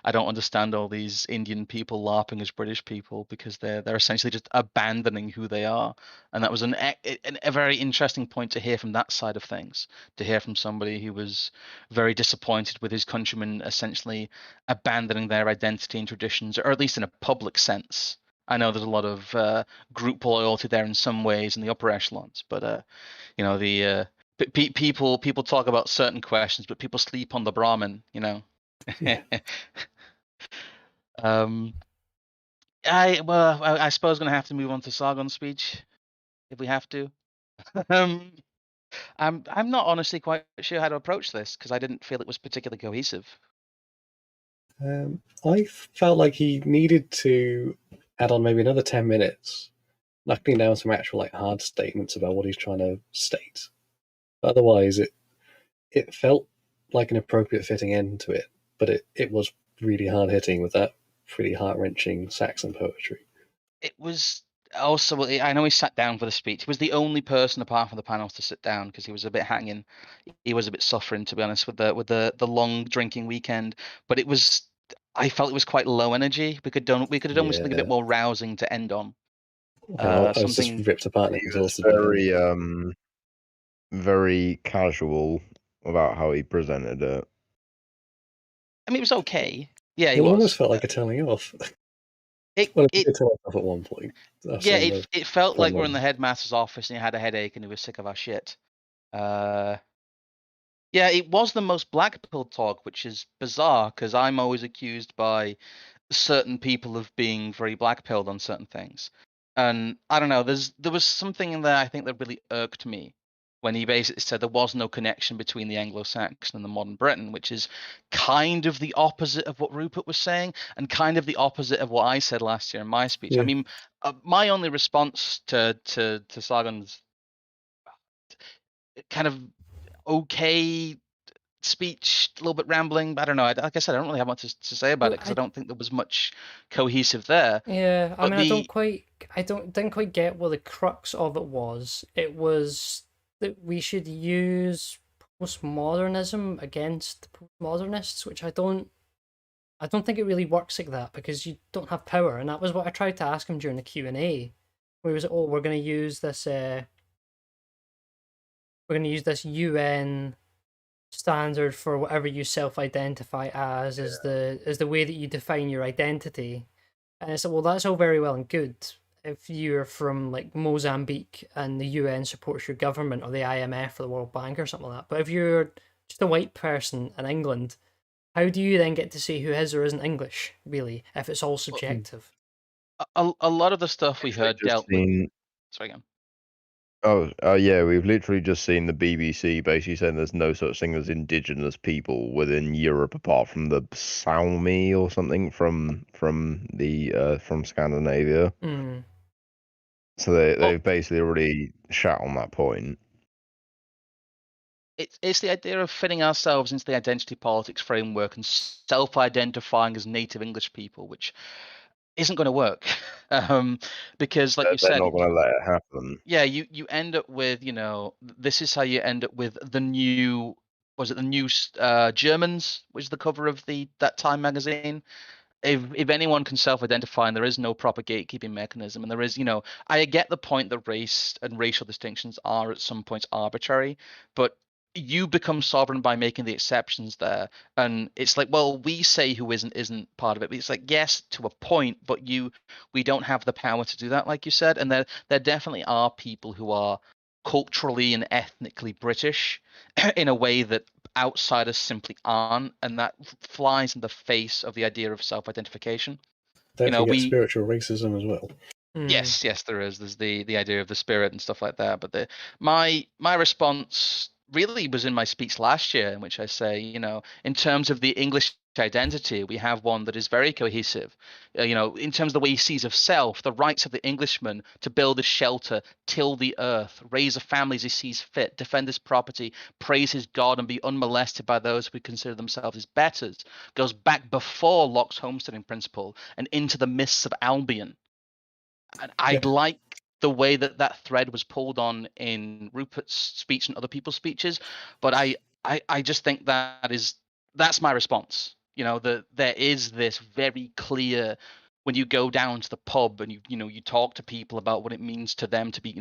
I don't understand all these Indian people LARPing as British people, because they're essentially just abandoning who they are. And that was a very interesting point to hear from that side of things, to hear from somebody who was very disappointed with his countrymen essentially abandoning their identity and traditions, or at least in a public sense. I know there's a lot of group loyalty there in some ways in the upper echelons, but the people talk about certain questions, but people sleep on the Brahmin, Yeah. I suppose going to have to move on to Sargon's speech if we have to. um, I'm not honestly quite sure how to approach this, because I didn't feel it was particularly cohesive. I felt like he needed to add on maybe another 10 minutes, knocking down some actual like hard statements about what he's trying to state. Otherwise, it felt like an appropriate fitting end to it, but it was really hard hitting with that pretty heart wrenching Saxon poetry. It was also, I know he sat down for the speech. He was the only person apart from the panels to sit down, because he was a bit hanging. He was a bit suffering, to be honest, with the long drinking weekend. But I felt it was quite low energy. We could have done with something a bit more rousing to end on. I was just ripped apart. He was very casual about how he presented it. I mean, it was okay. Yeah, it almost felt like a telling off. It did tell off at one point. Yeah, it felt like we're in the headmaster's office and he had a headache and he was sick of our shit. Yeah, it was the most black pill talk, which is bizarre, because I'm always accused by certain people of being very black pilled on certain things. And I don't know, there was something in there I think that really irked me, when he basically said there was no connection between the Anglo-Saxon and the modern Britain, which is kind of the opposite of what Rupert was saying, and kind of the opposite of what I said last year in my speech. Yeah. I mean, my only response to Sargon's kind of okay speech, a little bit rambling, but I don't know. Like I said, I don't really have much to say about it, because I don't think there was much cohesive there. Yeah, I mean, I didn't quite get what the crux of it was. It was that we should use postmodernism against postmodernists, which I don't think it really works like that, because you don't have power, and that was what I tried to ask him during the Q&A, where he was, we're going to use this UN standard for whatever you self-identify as is the way that you define your identity. And so, well, that's all very well and good if you're from like Mozambique and the UN supports your government or the IMF or the World Bank or something like that. But if you're just a white person in England, how do you then get to say who is or isn't English, really, if it's all subjective? A lot of the stuff we heard dealt with. Sorry, again. Yeah, we've literally just seen the BBC basically saying there's no such thing as indigenous people within Europe apart from the Sami or something from Scandinavia. Mm. So they've basically already shat on that point. It's the idea of fitting ourselves into the identity politics framework and self-identifying as native English people, which isn't going to work. Because, like you They're said, not going to let it happen. yeah, you end up with, this is how you end up with the new, was it the new Germans, which is the cover of that Time magazine. If anyone can self-identify and there is no proper gatekeeping mechanism, and there is, I get the point that race and racial distinctions are at some points arbitrary, but you become sovereign by making the exceptions there. And it's like, well, we say who isn't part of it. But it's like, yes, to a point, but we don't have the power to do that, like you said. And there definitely are people who are culturally and ethnically British in a way that outsiders simply aren't, and that flies in the face of the idea of self-identification. Don't forget spiritual racism as well. Yes, there is. There's the idea of the spirit and stuff like that. But my response really was in my speech last year, in which I say, in terms of the English identity, we have one that is very cohesive. In terms of the way he sees of self, the rights of the Englishman to build a shelter, till the earth, raise a family as he sees fit, defend his property, praise his God, and be unmolested by those who consider themselves his betters, goes back before Locke's homesteading principle and into the mists of Albion. And I like the way that thread was pulled on in Rupert's speech and other people's speeches, but I just think that's my response. There is this very clear, when you go down to the pub and you talk to people about what it means to them to be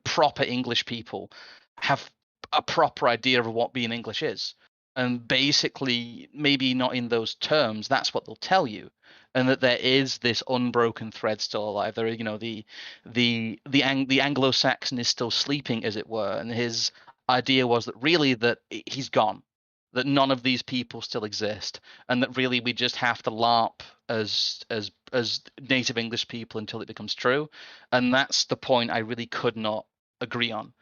proper English people, have a proper idea of what being English is, and basically maybe not in those terms, that's what they'll tell you. And that there is this unbroken thread still alive. There, the Anglo-Saxon is still sleeping, as it were, and his idea was that really that he's gone, that none of these people still exist, and that really we just have to LARP as native English people until it becomes true. And that's the point I really could not agree on.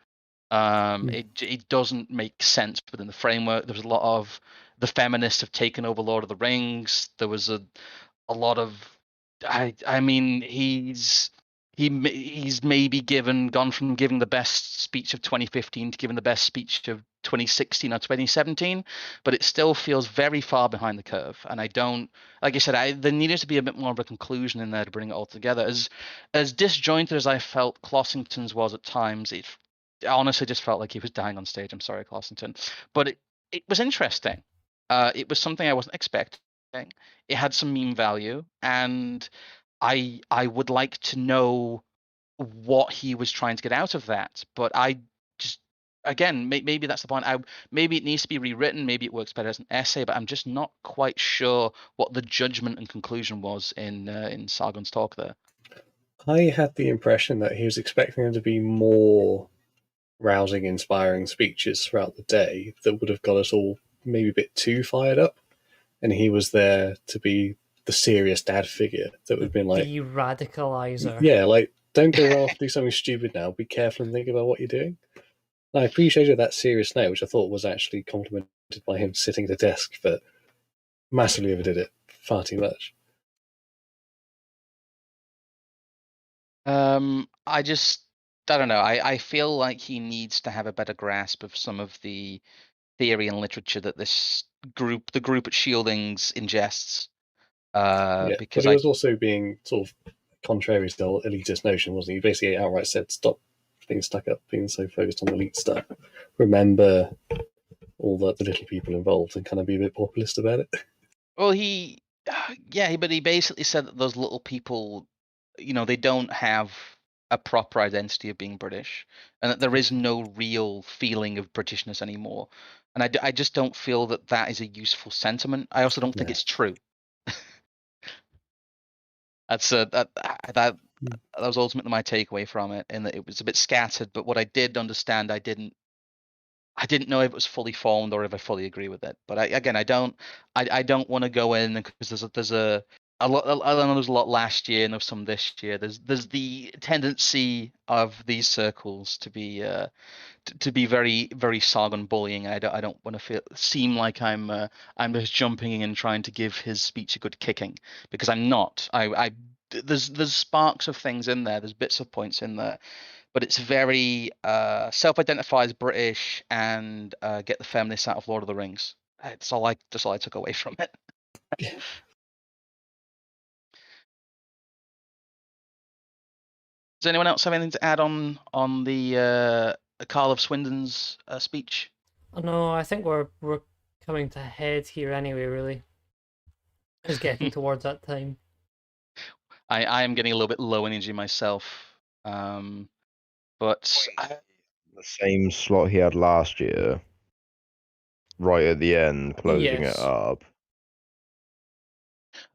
It doesn't make sense within the framework. There was a lot of the feminists have taken over Lord of the Rings. There was a lot of I mean he's maybe gone from giving the best speech of 2015 to giving the best speech of 2016 or 2017, but it still feels very far behind the curve. And I don't, like I said, there needed to be a bit more of a conclusion in there to bring it all together. As disjointed as I felt Clausington's was at times, it honestly just felt like he was dying on stage. I'm sorry, Clausington, but it was interesting. It was something I wasn't expecting. It had some meme value, and I would like to know what he was trying to get out of that. But I just, again, maybe that's the point. Maybe it needs to be rewritten. Maybe it works better as an essay, but I'm just not quite sure what the judgment and conclusion was in Sargon's talk there. I had the impression that he was expecting there to be more rousing, inspiring speeches throughout the day that would have got us all maybe a bit too fired up. And he was there to be the serious dad figure that would have been like... The radicalizer. Yeah, like, don't go run off and do something stupid now. Be careful and think about what you're doing. And I appreciated that serious note, which I thought was actually complimented by him sitting at a desk, but massively overdid it. Far too much. I don't know. I feel like he needs to have a better grasp of some of the theory and literature that the group at Scyldings ingests. Because but he was also being sort of contrary to the elitist notion, wasn't he? He basically outright said, stop being stuck up, being so focused on elite stuff. Remember all the little people involved and kind of be a bit populist about it. Well, but he basically said that those little people, they don't have a proper identity of being British, and that there is no real feeling of Britishness anymore. And I just don't feel that that is a useful sentiment. I also don't think Yeah. it's true. That was ultimately my takeaway from it, in that it was a bit scattered. But what I did understand, I didn't know if it was fully formed or if I fully agree with it. But I don't want to go in, because there's a lot. I know there's a lot last year and there's some this year. There's the tendency of these circles to be very, very Sargon bullying. I don't want to seem like I'm just jumping in and trying to give his speech a good kicking, because I'm not. There's sparks of things in there. There's bits of points in there, but it's very self-identifies British and get the feminists out of Lord of the Rings. That's all I took away from it. Does anyone else have anything to add on the Carl of Swindon's speech? Oh, no, I think we're coming to head here anyway. Really, it's getting towards that time. I am getting a little bit low energy myself, but The same slot he had last year, right at the end, closing Yes. it up.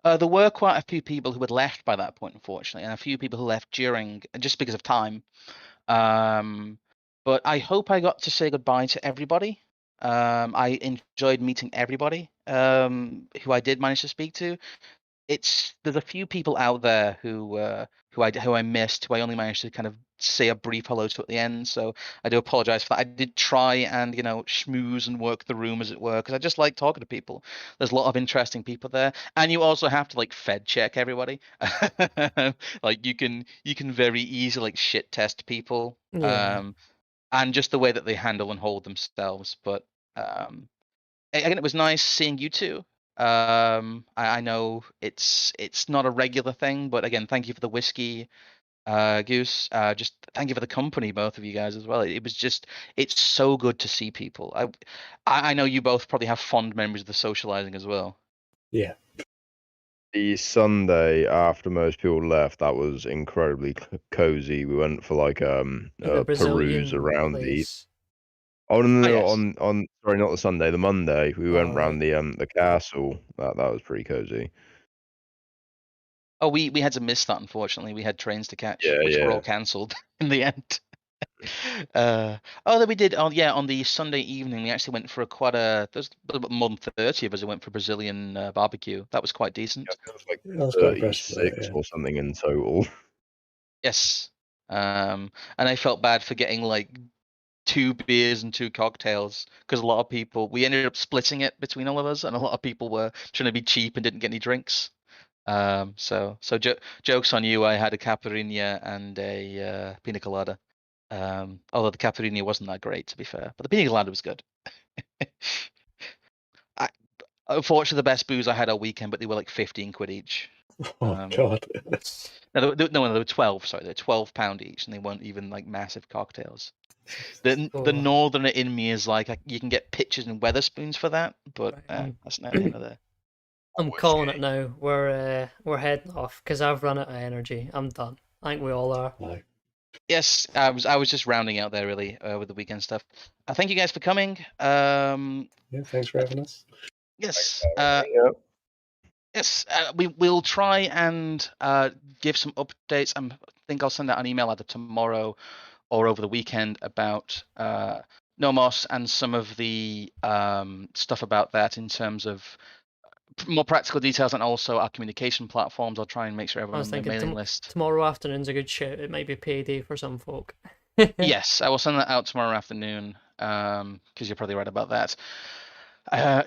There were quite a few people who had left by that point, unfortunately, and a few people who left during, just because of time. But I hope I got to say goodbye to everybody. I enjoyed meeting everybody who I did manage to speak to. There's a few people out there who I missed, who I only managed to kind of say a brief hello to at the end. So I do apologize for that. I did try and schmooze and work the room, as it were, because I just like talking to people. There's a lot of interesting people there, and you also have to fed check everybody. Like you can very easily shit test people, Yeah. and just the way that they handle and hold themselves. But again, it was nice seeing you two. I know it's not a regular thing, but again, thank you for the whiskey, Goose. Just thank you for the company, both of you guys as well. It's so good to see people. I know you both probably have fond memories of the socializing as well. Yeah. The Sunday after most people left, that was incredibly cozy. We went for The a peruse Brazilian around place. Oh no, yes. on sorry, not the Sunday, the Monday. We went round right. the castle. That was pretty cozy. Oh, we had to miss that, unfortunately. We had trains to catch, Yeah, which were all yeah. cancelled in the end. Then we did. Oh yeah, on the Sunday evening, we actually went for there's about more than 30 of us who went for Brazilian barbecue. That was quite decent. It was like I was quite impressed with that, 36 yeah. or something in total. Yes. And I felt bad for getting 2 beers and 2 cocktails, because a lot of people, we ended up splitting it between all of us, and a lot of people were trying to be cheap and didn't get any drinks. So joke's on you. I had a caipirinha and a pina colada. Although the caipirinha wasn't that great, to be fair, but the pina colada was good. Unfortunately, the best booze I had all weekend, but they were 15 quid each. Oh God. No, they were 12. Sorry, they're £12 each, and they weren't even massive cocktails. The northerner in me is you can get pitchers and Weatherspoons for that, but that's not the end of there. I'm calling it now. We're heading off because I've run out of energy. I'm done. I think we all are. No. Yes, I was just rounding out there really with the weekend stuff. Thank you guys for coming. Yeah, thanks for having us. Yes. Yes, we'll try and give some updates. I think I'll send out an email either tomorrow or over the weekend about Nomos and some of the stuff about that in terms of more practical details, and also our communication platforms. I'll try and make sure everyone on the mailing list. Tomorrow afternoon's a good shout. It might be payday for some folk. Yes, I will send that out tomorrow afternoon, because you're probably right about that.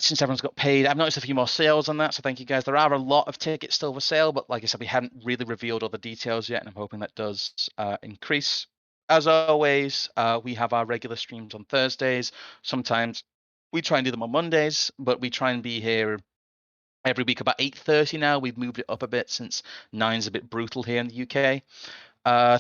Since everyone's got paid, I've noticed a few more sales on that, so thank you guys. There are a lot of tickets still for sale, but like I said, we haven't really revealed all the details yet, and I'm hoping that does increase. As always, we have our regular streams on Thursdays. Sometimes we try and do them on Mondays, but we try and be here every week about 8:30 now. We've moved it up a bit since 9's a bit brutal here in the UK.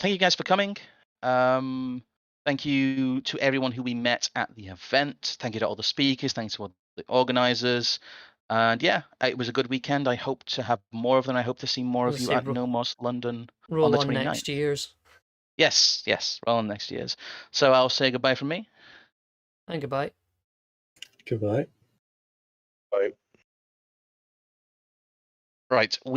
Thank you guys for coming. Thank you to everyone who we met at the event. Thank you to all the speakers. Thanks to all the organizers. And yeah, it was a good weekend. I hope to have more of them. I hope to see more of you at Nomos London on the 29th. Next year's. Yes, well on next year's. So I'll say goodbye from me. And goodbye. Goodbye. Right. Right, we